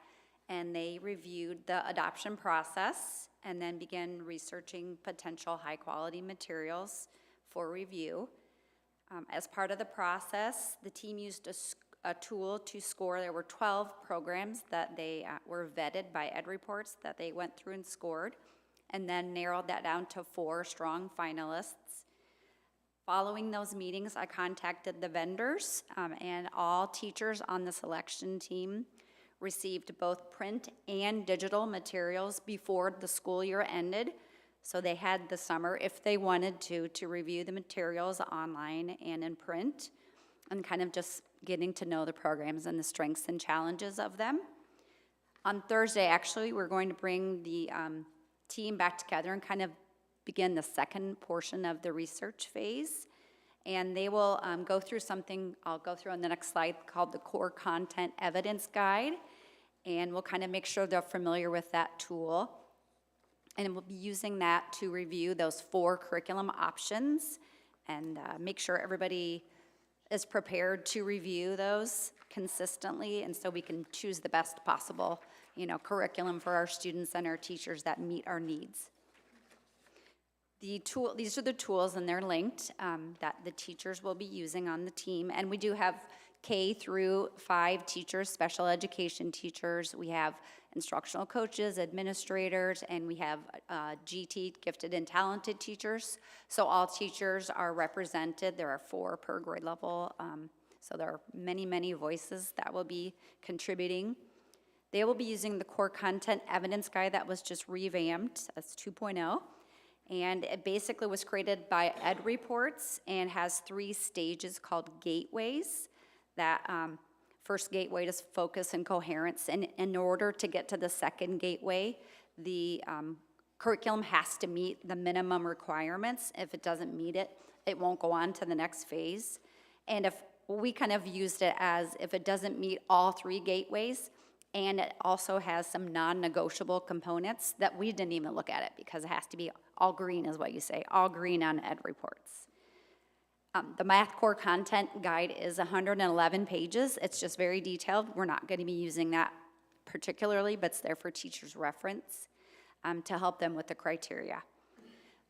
and they reviewed the adoption process and then began researching potential high-quality materials for review. As part of the process, the team used a tool to score. There were 12 programs that they were vetted by Ed Reports that they went through and scored, and then narrowed that down to 4 strong finalists. Following those meetings, I contacted the vendors, and all teachers on the selection team received both print and digital materials before the school year ended. So they had the summer, if they wanted to review the materials online and in print, and kind of just getting to know the programs and the strengths and challenges of them. On Thursday, actually, we're going to bring the team back together and kind of begin the second portion of the research phase. And they will go through something I'll go through on the next slide called the Core Content Evidence Guide. And we'll kind of make sure they're familiar with that tool. And we'll be using that to review those 4 curriculum options and make sure everybody is prepared to review those consistently, and so we can choose the best possible, curriculum for our students and our teachers that meet our needs. These are the tools, and they're linked, that the teachers will be using on the team. And we do have K through 5 teachers, special education teachers. We have instructional coaches, administrators, and we have GT, gifted and talented teachers. So all teachers are represented. There are 4 per grade level. So there are many, many voices that will be contributing. They will be using the Core Content Evidence Guide that was just revamped. That's 2.0. And it basically was created by Ed Reports and has 3 stages called gateways. That first gateway is focus and coherence. And in order to get to the second gateway, the curriculum has to meet the minimum requirements. If it doesn't meet it, it won't go on to the next phase. And if we kind of used it as if it doesn't meet all 3 gateways, and it also has some non-negotiable components that we didn't even look at it because it has to be all green is what you say, all green on Ed Reports. The Math Core Content Guide is 111 pages. It's just very detailed. We're not going to be using that particularly, but it's there for teachers' reference to help them with the criteria.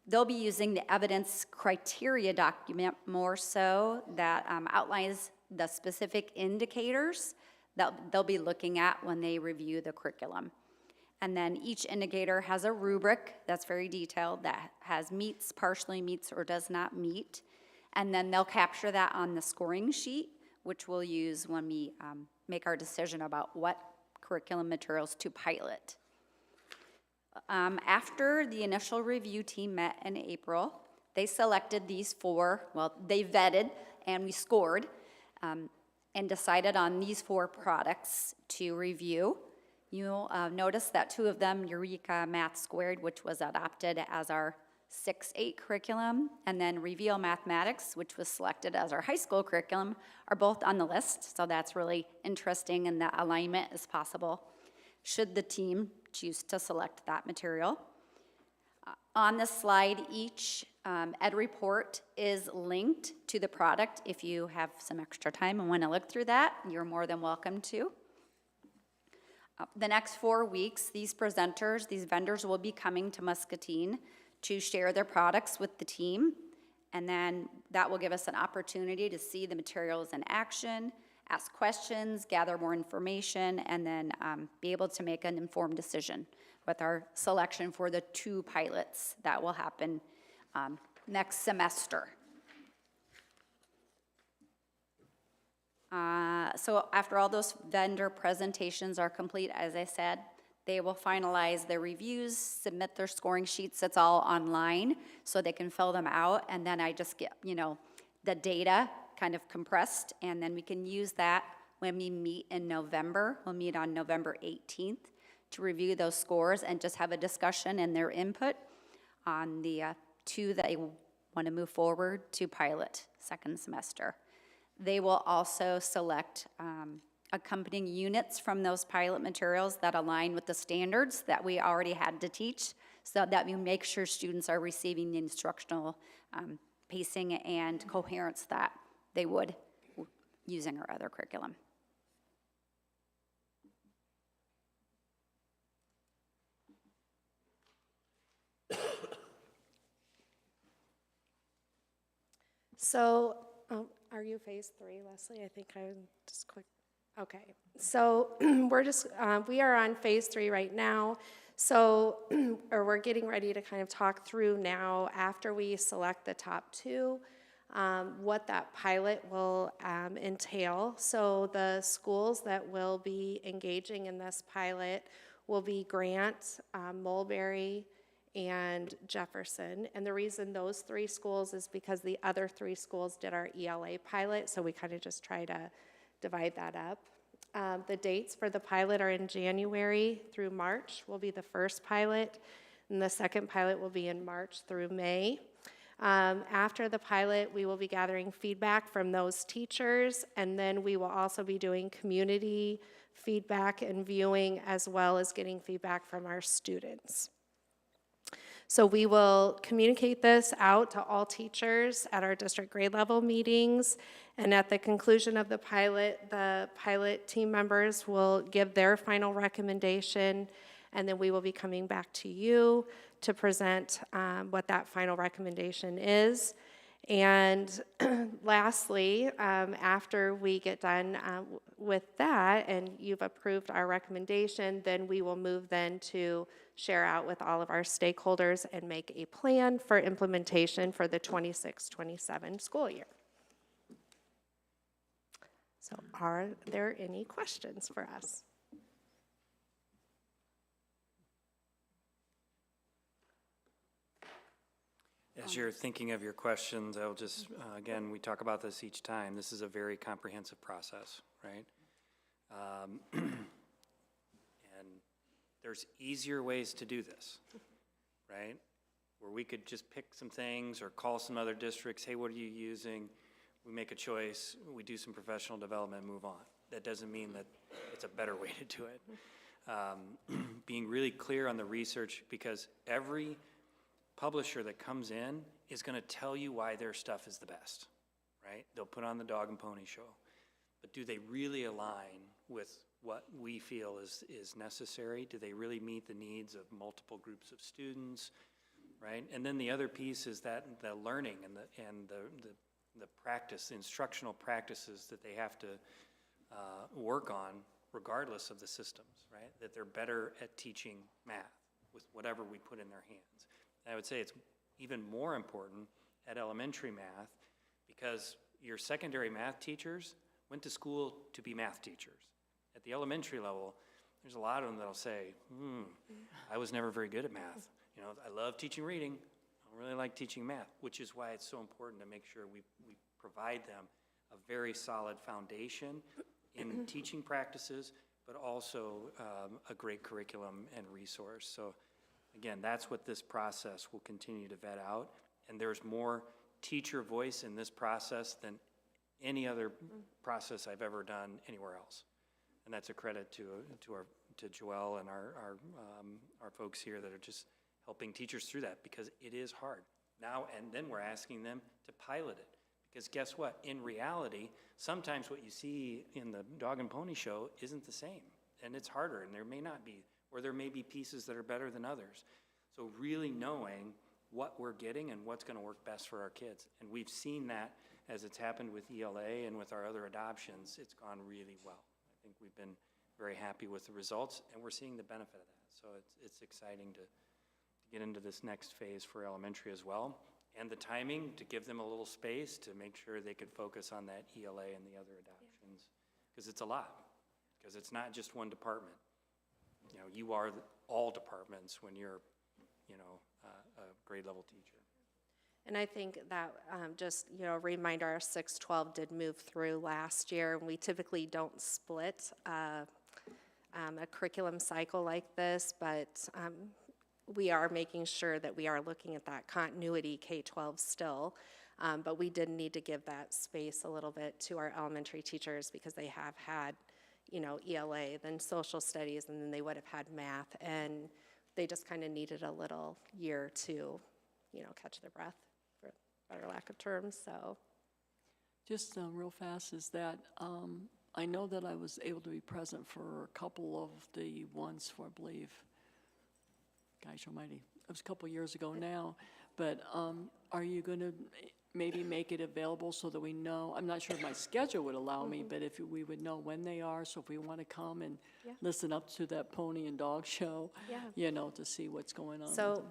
They'll be using the evidence criteria document more so that outlines the specific indicators that they'll be looking at when they review the curriculum. And then each indicator has a rubric that's very detailed that has meets, partially meets, or does not meet. And then they'll capture that on the scoring sheet, which we'll use when we make our decision about what curriculum materials to pilot. After the initial review team met in April, they selected these 4, they vetted and we scored and decided on these 4 products to review. You'll notice that 2 of them, Eureka Math Squared, which was adopted as our 6-8 curriculum, and then Reveal Mathematics, which was selected as our high school curriculum, are both on the list. So that's really interesting, and that alignment is possible should the team choose to select that material. On this slide, each Ed Report is linked to the product. If you have some extra time and want to look through that, you're more than welcome to. The next 4 weeks, these presenters, these vendors will be coming to Muscatine to share their products with the team. And then that will give us an opportunity to see the materials in action, ask questions, gather more information, and then be able to make an informed decision with our selection for the 2 pilots that will happen next semester. So after all those vendor presentations are complete, as I said, they will finalize their reviews, submit their scoring sheets. It's all online, so they can fill them out, and then I just get, the data kind of compressed, and then we can use that when we meet in November. We'll meet on November 18th to review those scores and just have a discussion and their input on the 2 that they want to move forward to pilot second semester. They will also select accompanying units from those pilot materials that align with the standards that we already had to teach, so that we make sure students are receiving the instructional pacing and coherence that they would using our other curriculum. So, are you phase 3, Leslie? I think I just quick. Okay, so we are on phase 3 right now. So, or we're getting ready to kind of talk through now, after we select the top 2, what that pilot will entail. So the schools that will be engaging in this pilot will be Grant, Mulberry, and Jefferson. And the reason those 3 schools is because the other 3 schools did our ELA pilot, so we kind of just try to divide that up. The dates for the pilot are in January through March will be the first pilot, and the second pilot will be in March through May. After the pilot, we will be gathering feedback from those teachers, and then we will also be doing community feedback and viewing, as well as getting feedback from our students. So we will communicate this out to all teachers at our district grade level meetings, and at the conclusion of the pilot team members will give their final recommendation, and then we will be coming back to you to present what that final recommendation is. And lastly, after we get done with that and you've approved our recommendation, then we will move then to share out with all of our stakeholders and make a plan for implementation for the 26-27 school year. So are there any questions for us? As you're thinking of your questions, I'll just, again, we talk about this each time. This is a very comprehensive process, right? And there's easier ways to do this, right? Where we could just pick some things or call some other districts, hey, what are you using? We make a choice, we do some professional development, move on. That doesn't mean that it's a better way to do it. Being really clear on the research, because every publisher that comes in is going to tell you why their stuff is the best, right? They'll put on the dog and pony show. But do they really align with what we feel is necessary? Do they really meet the needs of multiple groups of students, right? And then the other piece is that the learning and the practice, the instructional practices that they have to work on regardless of the systems, right? That they're better at teaching math with whatever we put in their hands. I would say it's even more important at elementary math because your secondary math teachers went to school to be math teachers. At the elementary level, there's a lot of them that'll say, I was never very good at math. You know, I love teaching reading. I don't really like teaching math, which is why it's so important to make sure we provide them a very solid foundation in teaching practices, but also a great curriculum and resource. So again, that's what this process will continue to vet out. And there's more teacher voice in this process than any other process I've ever done anywhere else. And that's a credit to Joelle and our folks here that are just helping teachers through that, because it is hard. Now, and then we're asking them to pilot it. Because guess what? In reality, sometimes what you see in the dog and pony show isn't the same. And it's harder, and there may not be, or there may be pieces that are better than others. So really knowing what we're getting and what's going to work best for our kids. And we've seen that as it's happened with ELA and with our other adoptions, it's gone really well. I think we've been very happy with the results, and we're seeing the benefit of that. So it's exciting to get into this next phase for elementary as well. And the timing to give them a little space to make sure they could focus on that ELA and the other adoptions. Because it's a lot, because it's not just one department. You know, you are all departments when you're, you know, a grade level teacher. And I think that just, you know, a reminder, our 612 did move through last year, and we typically don't split a curriculum cycle like this, but we are making sure that we are looking at that continuity K-12 still. But we did need to give that space a little bit to our elementary teachers because they have had, you know, ELA, then social studies, and then they would have had math, and they just kind of needed a little year to, you know, catch their breath, for better lack of terms, so. Just real fast is that I know that I was able to be present for a couple of the ones for, I believe, gosh almighty, it was a couple years ago now, but are you going to maybe make it available so that we know, I'm not sure if my schedule would allow me, but if we would know when they are, so if we want to come and listen up to that pony and dog show, you know, to see what's going on. So,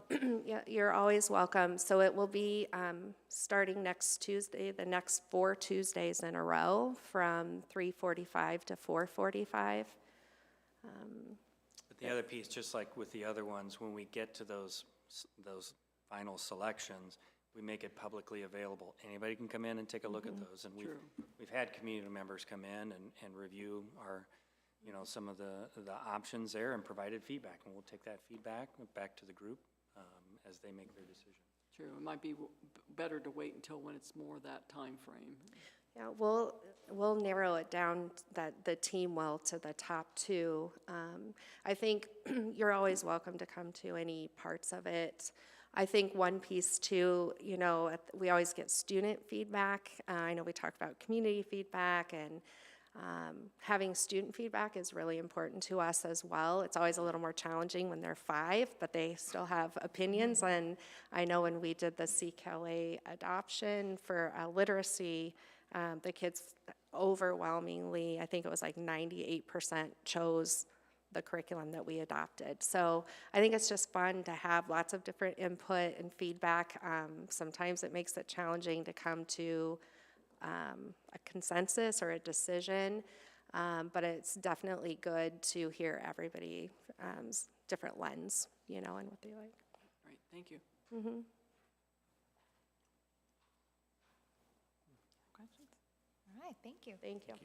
yeah, you're always welcome. So it will be starting next Tuesday, the next 4 Tuesdays in a row from 3:45 to 4:45. But the other piece, just like with the other ones, when we get to those final selections, we make it publicly available. Anybody can come in and take a look at those. And we've had community members come in and review our, you know, some of the options there and provided feedback. And we'll take that feedback back to the group as they make their decision. True, it might be better to wait until when it's more that time frame. Yeah, we'll narrow it down, that the team will, to the top 2. I think you're always welcome to come to any parts of it. I think one piece too, you know, we always get student feedback. I know we talked about community feedback, and having student feedback is really important to us as well. It's always a little more challenging when they're 5, but they still have opinions. And I know when we did the CKLA adoption for literacy, the kids overwhelmingly, I think it was like 98% chose the curriculum that we adopted. So I think it's just fun to have lots of different input and feedback. Sometimes it makes it challenging to come to a consensus or a decision, but it's definitely good to hear everybody's different lens, you know, and what they like. Right, thank you. Mm-hmm. Questions? All right, thank you. Thank you.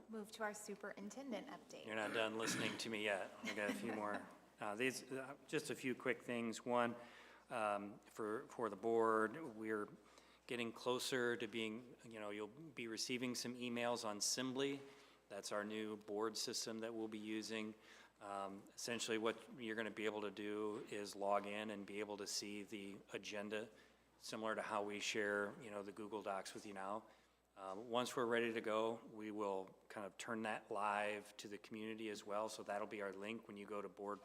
Move to our superintendent update. You're not done listening to me yet. I got a few more. Just a few quick things. One, for the board, we're getting closer to being, you know, you'll be receiving some emails on Simbly. That's our new board system that we'll be using. Essentially what you're going to be able to do is log in and be able to see the agenda, similar to how we share, you know, the Google Docs with you now. Once we're ready to go, we will kind of turn that live to the community as well. So that'll be our link when you go to board,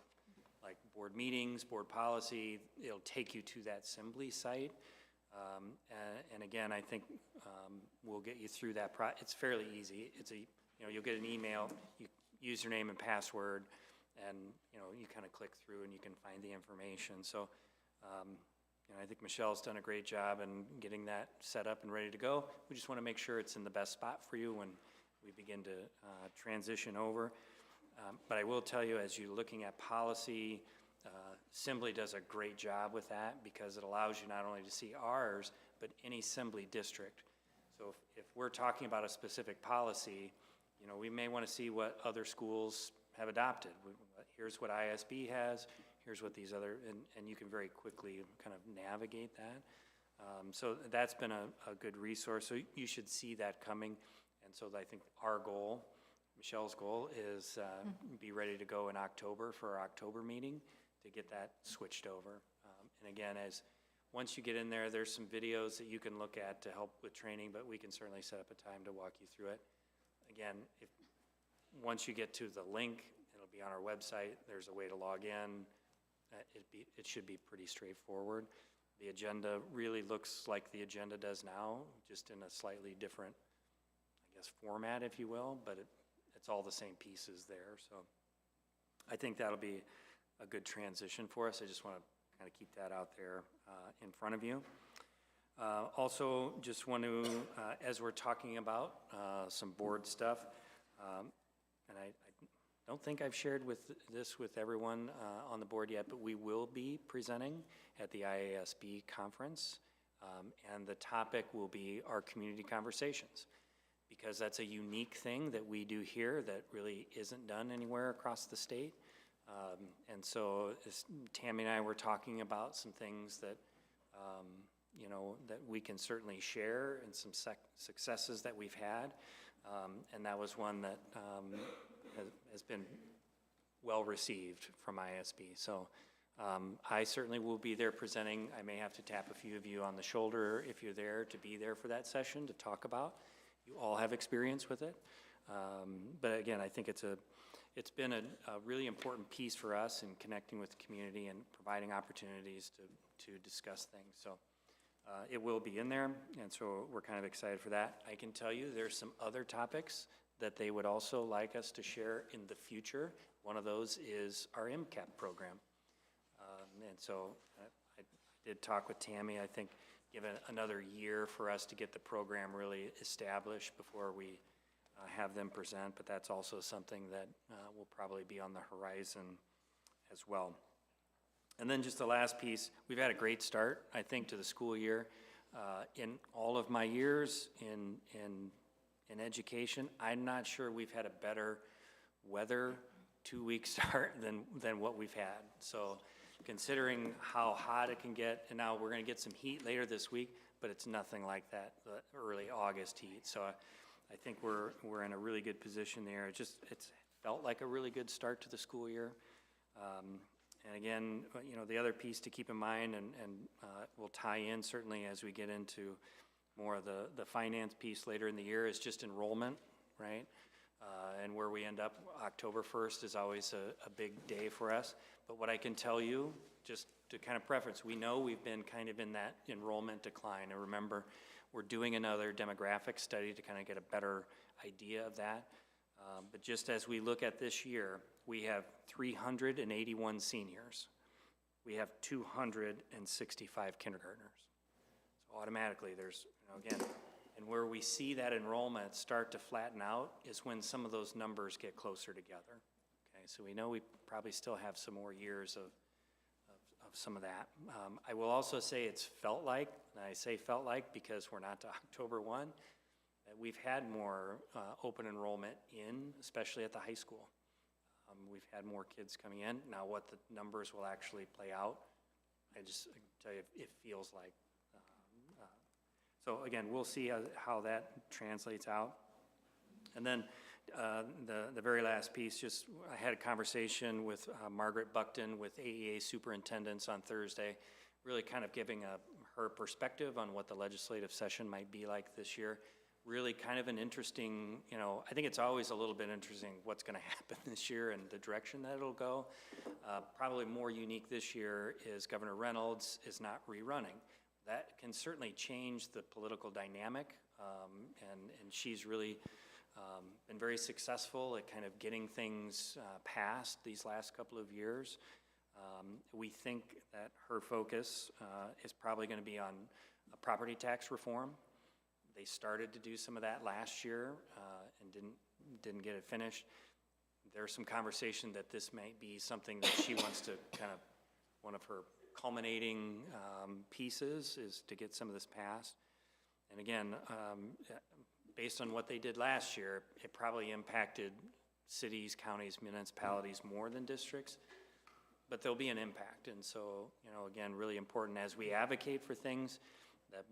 like board meetings, board policy, it'll take you to that Simbly site. And again, I think we'll get you through that. It's fairly easy. It's you know, you'll get an email, username and password, and you know, you kind of click through and you can find the information. So you know, I think Michelle's done a great job in getting that set up and ready to go. We just want to make sure it's in the best spot for you when we begin to transition over. But I will tell you, as you're looking at policy, Simbly does a great job with that because it allows you not only to see ours, but any Simbly district. So if we're talking about a specific policy, you know, we may want to see what other schools have adopted. Here's what ISB has. Here's what these other, and you can very quickly kind of navigate that. So that's been a good resource. So you should see that coming. And so I think our goal, Michelle's goal, is be ready to go in October for our October meeting to get that switched over. And again, once you get in there, there's some videos that you can look at to help with training, but we can certainly set up a time to walk you through it. Again, once you get to the link, it'll be on our website. There's a way to log in. It should be pretty straightforward. The agenda really looks like the agenda does now, just in a slightly different, I guess, format, if you will, but it's all the same pieces there. So I think that'll be a good transition for us. I just want to kind of keep that out there in front of you. Also, just want to, as we're talking about some board stuff, and I don't think I've shared this with everyone on the board yet, but we will be presenting at the IASB conference, and the topic will be our community conversations, because that's a unique thing that we do here that really isn't done anywhere across the state. And so Tammy and I were talking about some things that you know, that we can certainly share, and some successes that we've had. And that was one that has been well received from ISB. So I certainly will be there presenting. I may have to tap a few of you on the shoulder if you're there to be there for that session to talk about. You all have experience with it. But again, I think it's been a really important piece for us in connecting with the community and providing opportunities to discuss things. So it will be in there, and so we're kind of excited for that. I can tell you there's some other topics that they would also like us to share in the future. One of those is our MCAP program. And so I did talk with Tammy. I think given another year for us to get the program really established before we have them present, but that's also something that will probably be on the horizon as well. And then just the last piece, we've had a great start, I think, to the school year. In all of my years in education, I'm not sure we've had a better weather 2-week start than what we've had. So considering how hot it can get, and now we're gonna get some heat later this week, but it's nothing like that, the early August heat. So I think we're in a really good position there. It's felt like a really good start to the school year. And again, you know, the other piece to keep in mind, and will tie in certainly as we get into more of the finance piece later in the year, is just enrollment, right? And where we end up, October 1st is always a big day for us. But what I can tell you, just to kind of preference, we know we've been kind of in that enrollment decline. And remember, we're doing another demographic study to kind of get a better idea of that. But just as we look at this year, we have 381 seniors. We have 265 kindergartners. So automatically there's, you know, again, and where we see that enrollment start to flatten out is when some of those numbers get closer together. Okay, so we know we probably still have some more years of some of that. I will also say it's felt like, and I say felt like because we're not to October 1, that we've had more open enrollment especially at the high school. We've had more kids coming in. Now what the numbers will actually play out, I can tell you it feels like. So again, we'll see how that translates out. And then the very last piece, just I had a conversation with Margaret Buckton with AEA superintendents on Thursday, really kind of giving her perspective on what the legislative session might be like this year. Really kind of an interesting, you know, I think it's always a little bit interesting what's going to happen this year and the direction that it'll go. Probably more unique this year is Governor Reynolds is not rerunning. That can certainly change the political dynamic, and she's really been very successful at kind of getting things passed these last couple of years. We think that her focus is probably going to be on property tax reform. They started to do some of that last year and didn't get it finished. There's some conversation that this might be something that she wants to kind of, one of her culminating pieces is to get some of this passed. And again, based on what they did last year, it probably impacted cities, counties, municipalities more than districts, but there'll be an impact. And so, you know, again, really important as we advocate for things that,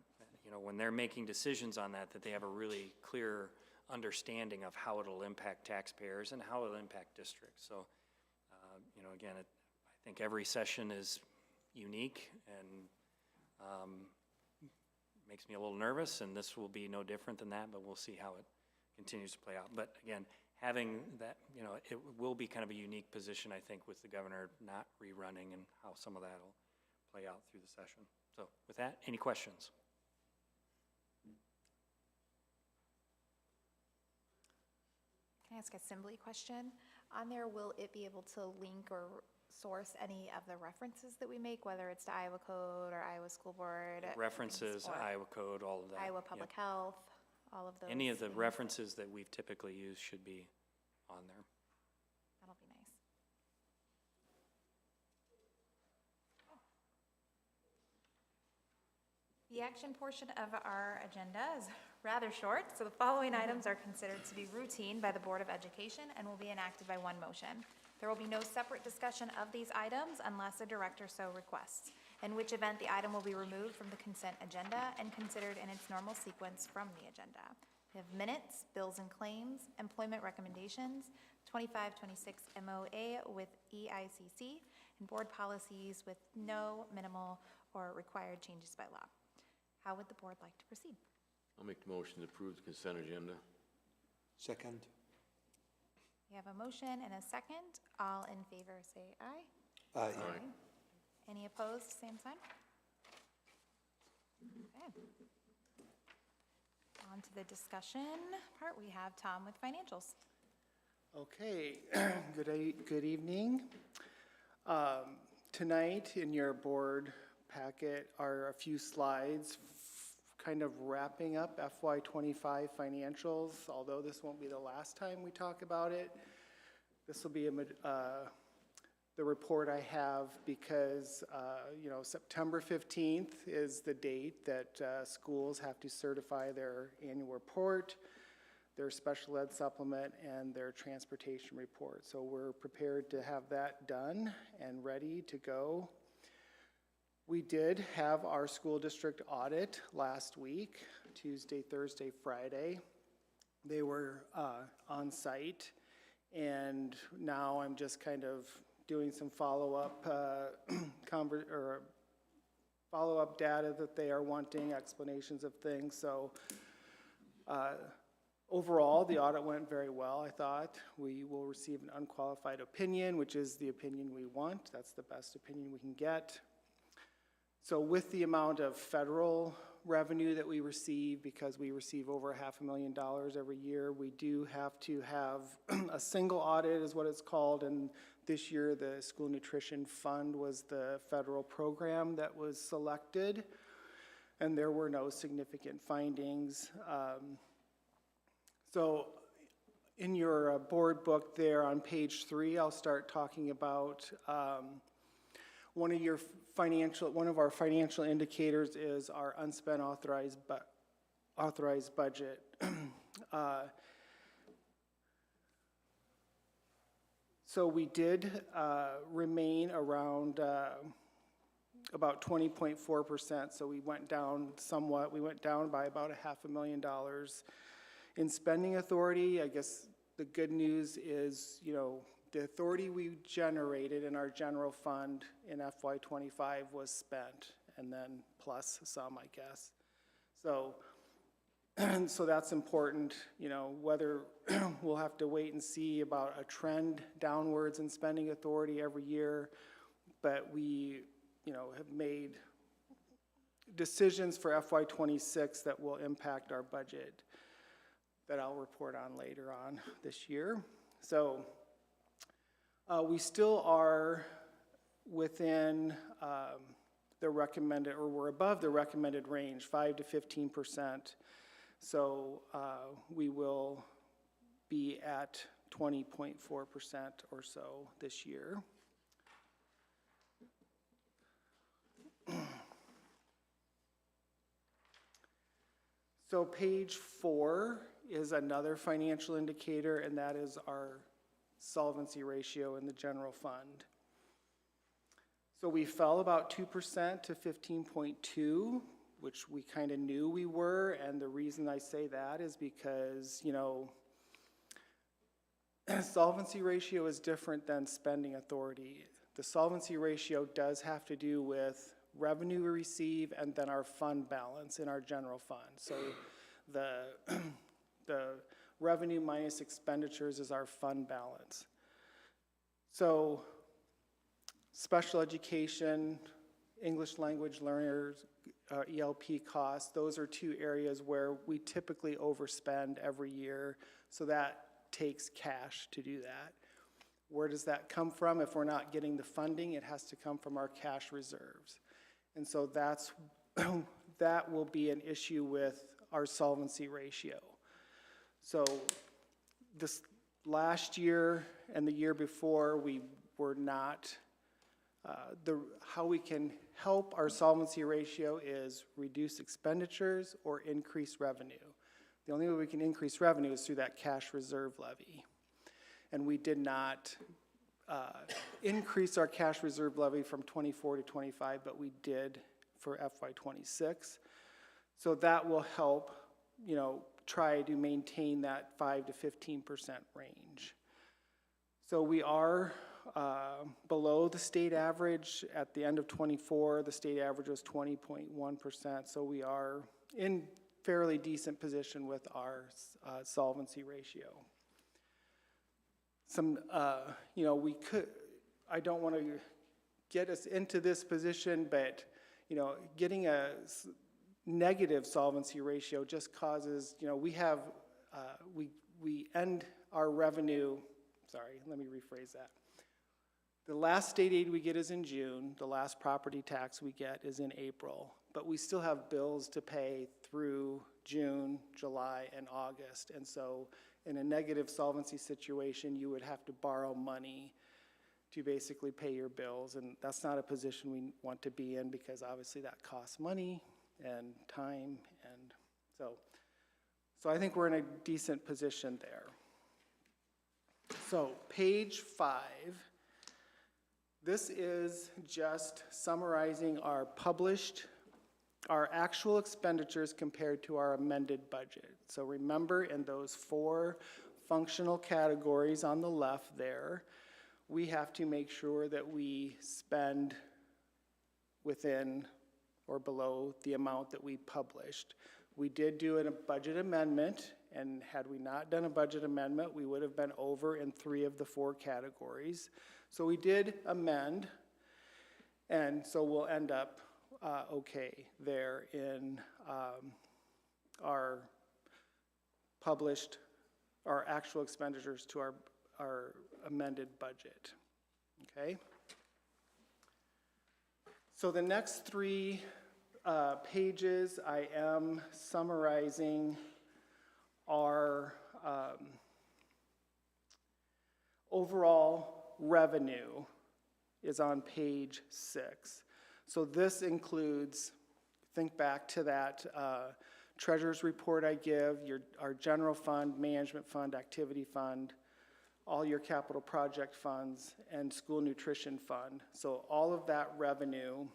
you know, when they're making decisions on that they have a really clear understanding of how it'll impact taxpayers and how it'll impact districts. So, you know, again, I think every session is unique and makes me a little nervous, and this will be no different than that, but we'll see how it continues to play out. But again, having that, you know, it will be kind of a unique position, I think, with the governor not rerunning and how some of that will play out through the session. So with that, any questions? Can I ask a assembly question? On there, will it be able to link or source any of the references that we make, whether it's to Iowa Code or Iowa School Board? References, or Iowa Code, all of that. Iowa yeah. Public Health, all of those? Any of the things? references that we've typically used should be on there. That'll be nice. The action portion of our agenda is rather short, so the following items are considered to be routine by the Board of Education and will be enacted by one motion. There will be no separate discussion of these items unless a director so requests, in which event the item will be removed from the consent agenda and considered in its normal sequence from the agenda. We have minutes, bills and claims, employment recommendations, 2526 MOA with EICC, and board policies with no minimal or required changes by law. How would the board like to proceed? I'll make the motion to approve the consent agenda. Second. We have a motion and a second. All in favor say aye. Aye. Aye. Any opposed, same sign? Okay. On to the discussion part. We have Tom with financials. Okay, good evening. Tonight in your board packet are a few slides kind of wrapping up FY25 financials, although this won't be the last time we talk about it. This will be the report I have because, you know, September 15th is the date that schools have to certify their annual report, their special ed supplement, and their transportation report. So we're prepared to have that done and ready to go. We did have our school district audit last week, Tuesday, Thursday, Friday. They were on site, and now I'm just kind of doing some follow-up follow-up data that they are wanting, explanations of things. So overall, the audit went very well, I thought. We will receive an unqualified opinion, which is the opinion we want. That's the best opinion we can get. So with the amount of federal revenue that we receive, because we receive over $500,000 every year, we do have to have a single audit is what it's called, and this year the School Nutrition Fund was the federal program that was selected, and there were no significant findings. So in your board book there on page 3, I'll start talking about one of our financial indicators is our unspent authorized budget. So we did remain around about 20.4%. So we went down somewhat. We went down by about $500,000 in spending authority. I guess the good news is, you know, the authority we generated in our general fund in FY25 was spent, and then plus some, I guess. So, so that's important, you know, whether we'll have to wait and see about a trend downwards in spending authority every year, but we, you know, have made decisions for FY26 that will impact our budget that I'll report on later on this year. So, we still are within the recommended, or we're above the recommended range, 5 to 15%. So we will be at 20.4% or so this year. So page 4 is another financial indicator, and that is our solvency ratio in the general fund. So we fell about 2% to 15.2, which we kind of knew we were, and the reason I say that is because, you know, solvency ratio is different than spending authority. The solvency ratio does have to do with revenue we receive and then our fund balance in our general fund. So the revenue minus expenditures is our fund balance. So special education, English language learners, ELP costs, those are two areas where we typically overspend every year, so that takes cash to do that. Where does that come from? If we're not getting the funding, it has to come from our cash reserves. And so that's, that will be an issue with our solvency ratio. So this last year and the year before, we were not, how we can help our solvency ratio is reduce expenditures or increase revenue. The only way we can increase revenue is through that cash reserve levy. And we did not increase our cash reserve levy from 24 to 25, but we did for FY26. So that will help, you know, try to maintain that 5 to 15% range. So we are below the state average. At the end of 24, the state average was 20.1%. So we are in fairly decent position with our solvency ratio. Some, you know, we could, I don't want to get us into this position, but, you know, getting a negative solvency ratio just causes, you know, we have, we end our revenue, sorry, let me rephrase that. The last state aid we get is in June, the last property tax we get is in April, but we still have bills to pay through June, July, and August, and so in a negative solvency situation, you would have to borrow money to basically pay your bills, and that's not a position we want to be in because obviously that costs money and time, and so I think we're in a decent position there. So page 5, this is just summarizing our published, our actual expenditures compared to our amended budget. So remember, in those 4 functional categories on the left there, we have to make sure that we spend within or below the amount that we published. We did do a budget amendment, and had we not done a budget amendment, we would have been over in 3 of the 4 categories. So we did amend, and so we'll end up okay there in our published, our actual expenditures to our amended budget, okay? So the next 3 pages, I am summarizing our overall revenue is on page 6. So this includes, think back to that treasurer's report I give, our general fund, management fund, activity fund, all your capital project funds, and school nutrition fund. So all of that revenue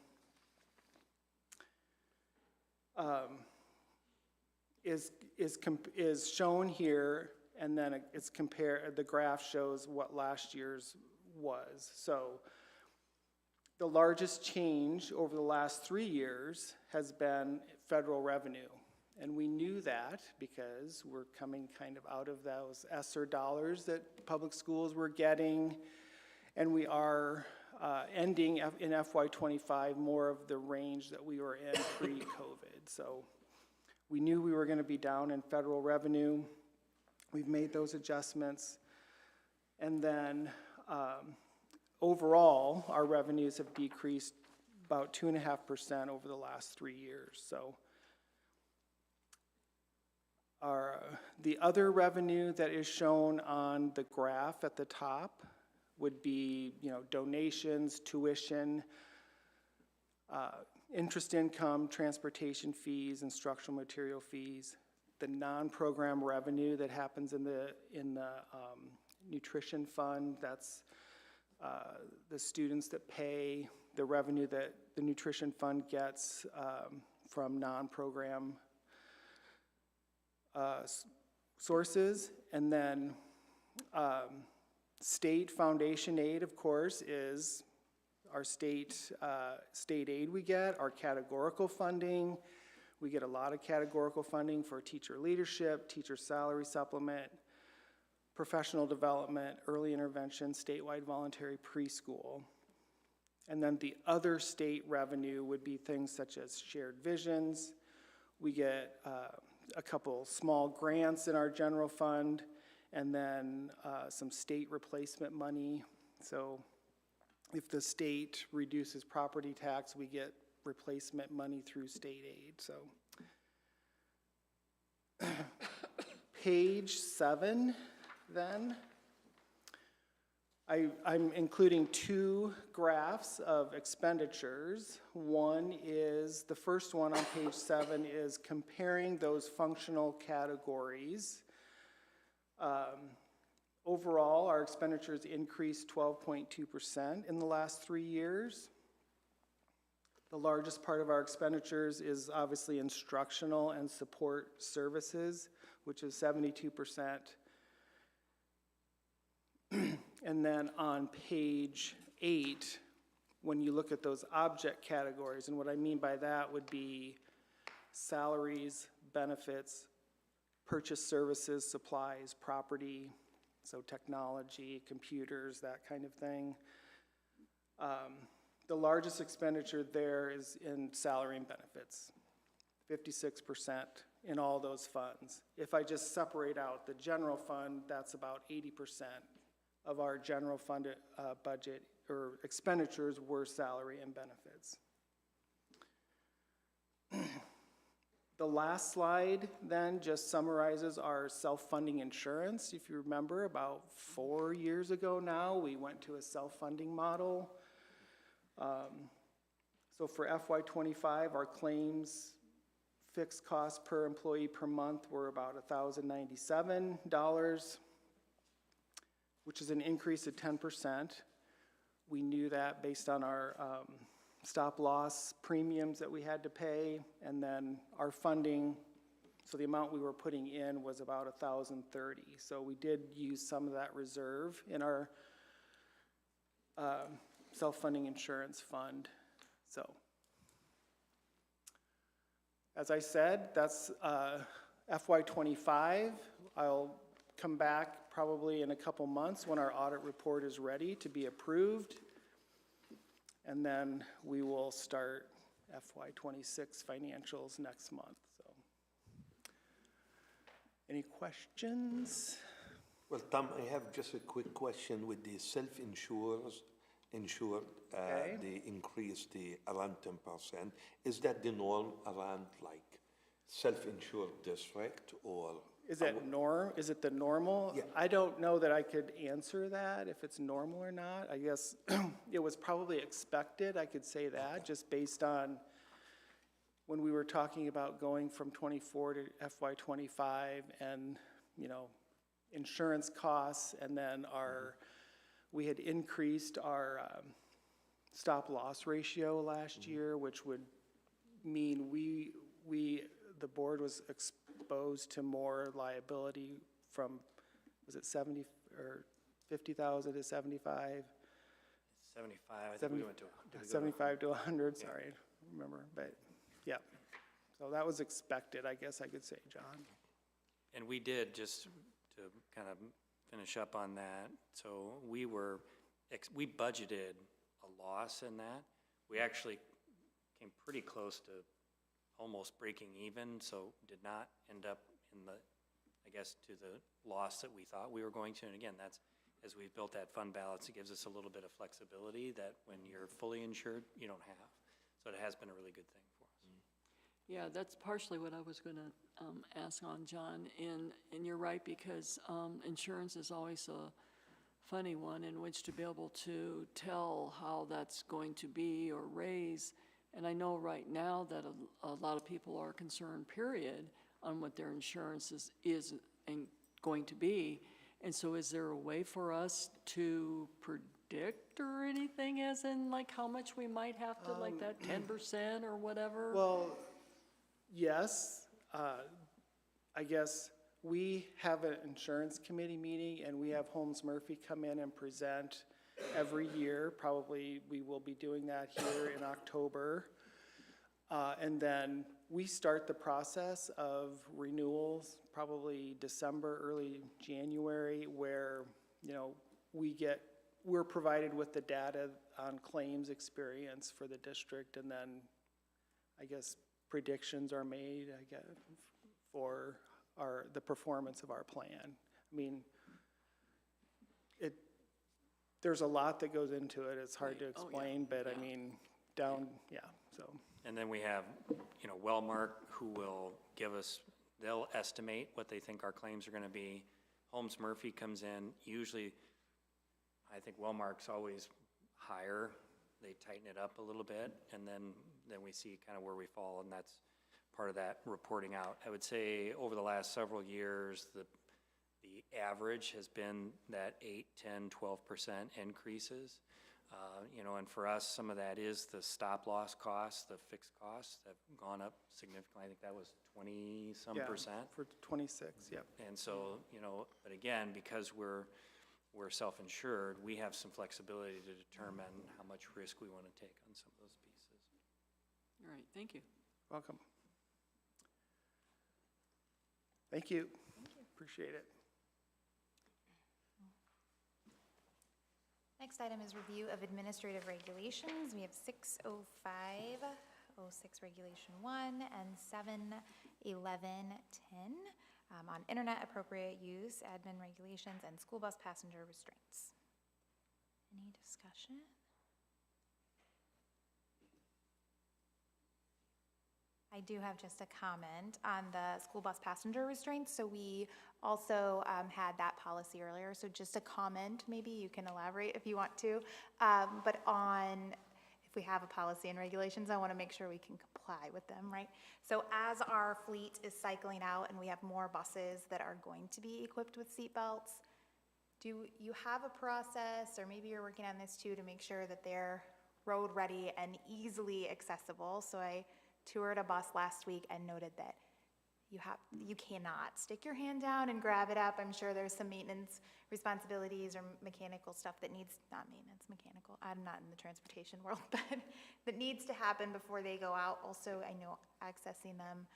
is shown here, and then it's compared, the graph shows what last year's was. So the largest change over the last 3 years has been federal revenue. And we knew that because we're coming kind of out of those ESSER dollars that public schools were getting, and we are ending in FY25 more of the range that we were in pre-COVID. So we knew we were going to be down in federal revenue. We've made those adjustments. And then overall, our revenues have decreased about 2.5% over the last 3 years. So the other revenue that is shown on the graph at the top would be, you know, donations, tuition, interest income, transportation fees, instructional material fees, the non-program revenue that happens in the nutrition fund. That's the students that pay, the revenue that the nutrition fund gets from non-program sources. And then state foundation aid, of course, is our state aid we get, our categorical funding. We get a lot of categorical funding for teacher leadership, teacher salary supplement, professional development, early intervention, statewide voluntary preschool. And then the other state revenue would be things such as shared visions. We get a couple small grants in our general fund, and then some state replacement money. So if the state reduces property tax, we get replacement money through state aid. So page 7 then. I'm including 2 graphs of expenditures. One is, the first one on page 7 is comparing those functional categories. Overall, our expenditures increased 12.2% in the last 3 years. The largest part of our expenditures is obviously instructional and support services, which is 72%. And then on page 8, when you look at those object categories, and what I mean by that would be salaries, benefits, purchase services, supplies, property, so technology, computers, that kind of thing. The largest expenditure there is in salary and benefits, 56% in all those funds. If I just separate out the general fund, that's about 80% of our general fund budget or expenditures were salary and benefits. The last slide then just summarizes our self-funding insurance. If you remember, about 4 years ago now, we went to a self-funding model. So for FY25, our claims fixed costs per employee per month were about $1,097, which is an increase of 10%. We knew that based on our stop loss premiums that we had to pay, and then our funding, so the amount we were putting in was about $1,030. So we did use some of that reserve in our self-funding insurance fund. So, as I said, that's FY25. I'll come back probably in a couple months when our audit report is ready to be approved. And then we will start FY26 financials next month. So, any questions? Well, Tom, I have just a quick question with the self-insured, Okay. they increased the around 10%. Is that the norm around like self-insured district or? Is it the normal? Yeah. I don't know that I could answer that, if it's normal or not. I guess it was probably expected, I could say that, just based on when we were talking about going from 24 to FY25 and, you know, insurance costs, and then we had increased our stop loss ratio last year, which would mean the board was exposed to more liability from, was it 70 or 50,000 to 75? 75, I think we went to. 75 to 100, sorry, I don't remember, but yeah. So that was expected, I guess I could say, John. And we did, just to kind of finish up on that, so we budgeted a loss in that. We actually came pretty close to almost breaking even, so did not end up in the, I guess, to the loss that we thought we were going to. And again, that's, as we've built that fund balance, it gives us a little bit of flexibility that when you're fully insured, you don't have. So it has been a really good thing for us. Yeah, that's partially what I was going to ask on, John. And you're right, because insurance is always a funny one in which to be able to tell how that's going to be or raise. And I know right now that a lot of people are concerned, period, on what their insurance is and going to be. And so is there a way for us to predict or anything, as in like how much we might have to, like that 10% or whatever? Well, yes. I guess we have an insurance committee meeting, and we have Holmes Murphy come in and present every year. Probably we will be doing that here in October. And then we start the process of renewals probably December, early January, where, you know, we're provided with the data on claims experience for the district, and then I guess predictions are made, I guess, for the performance of our plan. I mean, there's a lot that goes into it. It's hard to explain, but I mean, so. And then we have, you know, Wellmark, who will give us, they'll estimate what they think our claims are gonna be. Holmes Murphy comes in, usually, I think Wellmark's always higher. They tighten it up a little bit, and then we see kind of where we fall, and that's part of that reporting out. I would say over the last several years, the average has been that 8, 10, 12% increases. You know, and for us, some of that is the stop-loss costs, the fixed costs have gone up significantly. I think that was 20-some%. For 26, yep. And so, you know, but again, because we're self-insured, we have some flexibility to determine how much risk we want to take on some of those pieces. All right, thank you. Welcome. Thank you. Appreciate it. Next item is review of administrative regulations. We have 605, 06 Regulation 1, and 71110 on internet appropriate use, admin regulations, and school bus passenger restraints. Any discussion? I do have just a comment on the school bus passenger restraints. So we also had that policy earlier. So just a comment, maybe you can elaborate if you want to. But if we have a policy and regulations, I want to make sure we can comply with them, right? So as our fleet is cycling out and we have more buses that are going to be equipped with seat belts, do you have a process, or maybe you're working on this too, to make sure that they're road ready and easily accessible? So I toured a bus last week and noted that you cannot stick your hand down and grab it up. I'm sure there's some maintenance responsibilities or mechanical stuff that needs, not maintenance, mechanical, I'm not in the transportation world, but that needs to happen before they go out. Also, I know accessing them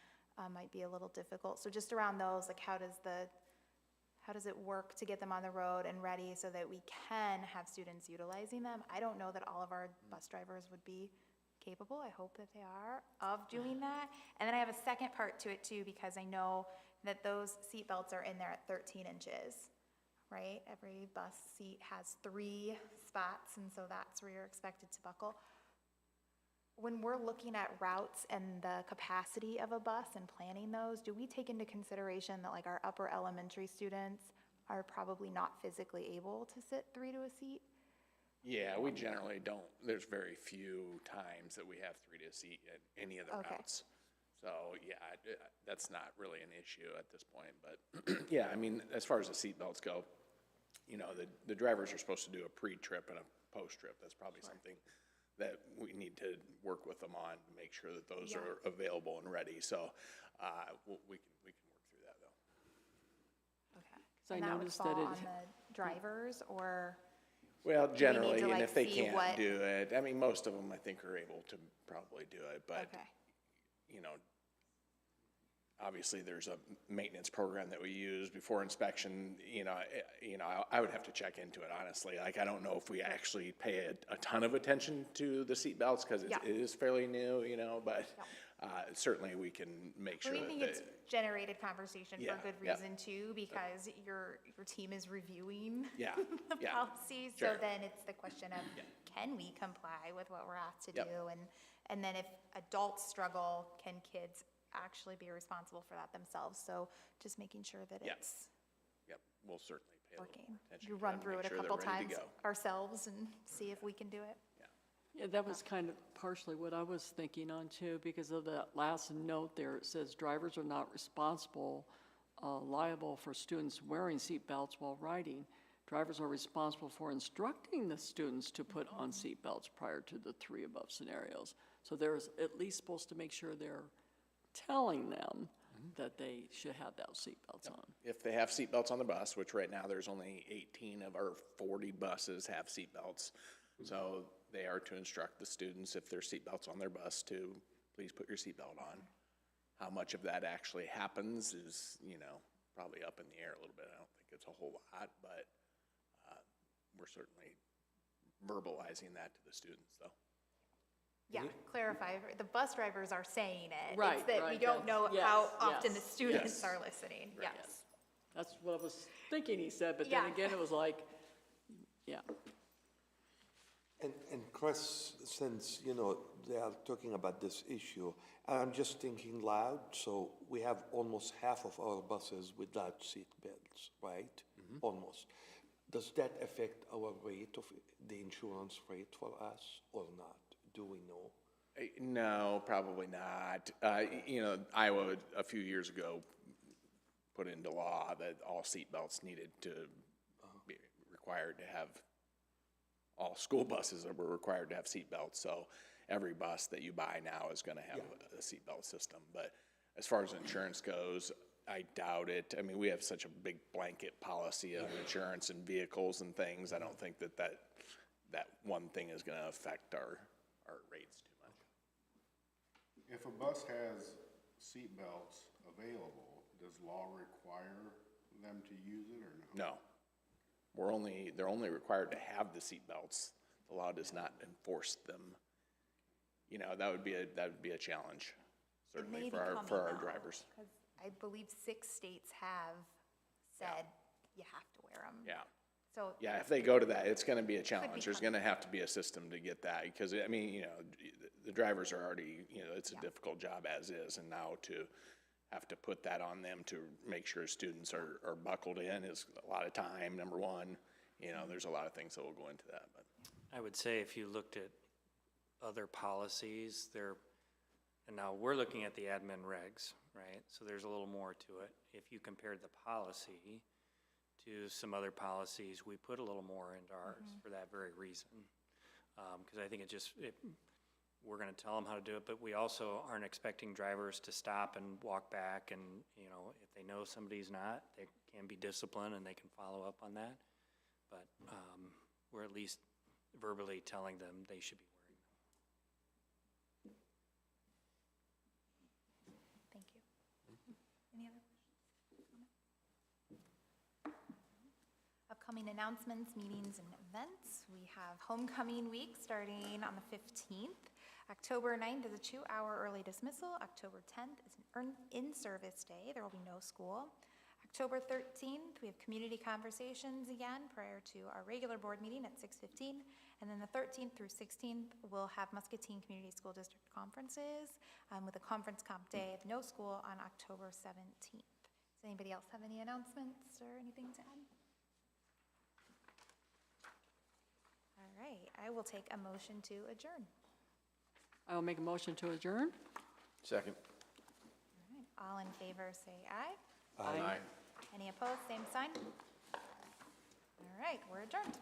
might be a little difficult. So just around those, like how does it work to get them on the road and ready so that we can have students utilizing them? I don't know that all of our bus drivers would be capable, I hope that they are, of doing that. And then I have a second part to it too, because I know that those seat belts are in there at 13 inches, right? Every bus seat has 3 spots, and so that's where you're expected to buckle. When we're looking at routes and the capacity of a bus and planning those, do we take into consideration that like our upper elementary students are probably not physically able to sit 3 to a seat? Yeah, we generally don't. There's very few times that we have 3 to seat at any of the routes. So, yeah, that's not really an issue at this point. But, yeah, I mean, as far as the seat belts go, you know, the drivers are supposed to do a pre-trip and a post-trip. That's probably something that we need to work with them on to make sure that those are available and ready. So we can work through that, though. Okay. So And I that would noticed fall that on the drivers, or? Well, generally, to, and like, if they see can't what- do it, I mean, most of them, I think, are able to probably do it, but, Okay. you know, obviously, there's a maintenance program that we use before inspection. You know, I would have to check into it, honestly. Like, I don't know if we actually pay a ton of attention to the seat belts, because it is fairly new, you know, but certainly we can make sure I that think it's generated conversation for good yeah. reason too, because your team is reviewing Yeah, the yeah, policy. sure. So then it's the question of, can we comply with what we're asked to do? And then if adults struggle, can kids actually be responsible for that themselves? So just making sure that it's Yep, we'll certainly pay a little working. more attention You to run them, through make it a sure they're couple ready to times go. ourselves and see if we can do it. Yeah, that was kind of partially what I was thinking on too, because of that last note there. It says drivers are not liable for students wearing seat belts while riding. Drivers are responsible for instructing the students to put on seat belts prior to the 3 above scenarios. So there's at least supposed to make sure they're telling them that they should have those seat belts on. If they have seat belts on the bus, which right now there's only 18 of our 40 buses have seat belts. So they are to instruct the students, if there's seat belts on their bus, to please put your seatbelt on. How much of that actually happens is, probably up in the air a little bit. I don't think it's a whole lot, but we're certainly verbalizing that to the students, though. Yeah, clarify, the bus drivers are saying it. Right, It's that we right, don't know yes, how often the yes, students yes. are listening, yes. That's what I was thinking he said, but then Yeah. again, it was like, yeah. And Chris, since, they are talking about this issue, I'm just thinking loud, so we have almost half of our buses without seat belts, right? Almost. Does that affect our rate of, the insurance rate for us or not? Do we know? No, probably not. Iowa, a few years ago, put into law that all seatbelts needed to be required to have, all school buses were required to have seatbelts. So every bus that you buy now is going to have a seatbelt system. But as far as insurance goes, I doubt it. I mean, we have such a big blanket policy of insurance and vehicles and things. I don't think that one thing is going to affect our rates too much. If a bus has seat belts available, does law require them to use it or no? No. They're only required to have the seat belts. The law does not enforce them. That would be a challenge, certainly for our drivers. Because I believe 6 states have said you have to wear them. Yeah. So. Yeah, if they go to that, it's gonna be a challenge. There's gonna have to be a system to get that, because, the drivers are already, it's a difficult job as is, and now to have to put that on them to make sure students are buckled in is a lot of time, number one. There's a lot of things that will go into that, but. I would say if you looked at other policies, and now we're looking at the admin regs, right? So there's a little more to it. If you compared the policy to some other policies, we put a little more into ours for that very reason. Because I think we're gonna tell them how to do it, but we also aren't expecting drivers to stop and walk back, and, if they know somebody's not, they can be disciplined and they can follow up on that. But we're at least verbally telling them they should be wearing them. Thank you. Any other questions? Upcoming announcements, meetings, and events. We have homecoming week starting on the 15th. October 9th is a 2-hour early dismissal. October 10th is an in-service day. There will be no school. October 13th, we have community conversations again prior to our regular board meeting at 6:15. And then the 13th through 16th, we'll have Muscatine Community School District conferences with a conference comp day of no school on October 17th. Does anybody else have any announcements or anything to add? All right, I will take a motion to adjourn. I will make a motion to adjourn. Second. All right, all in favor say aye. Aye. Any opposed, same sign. All right, we're adjourned.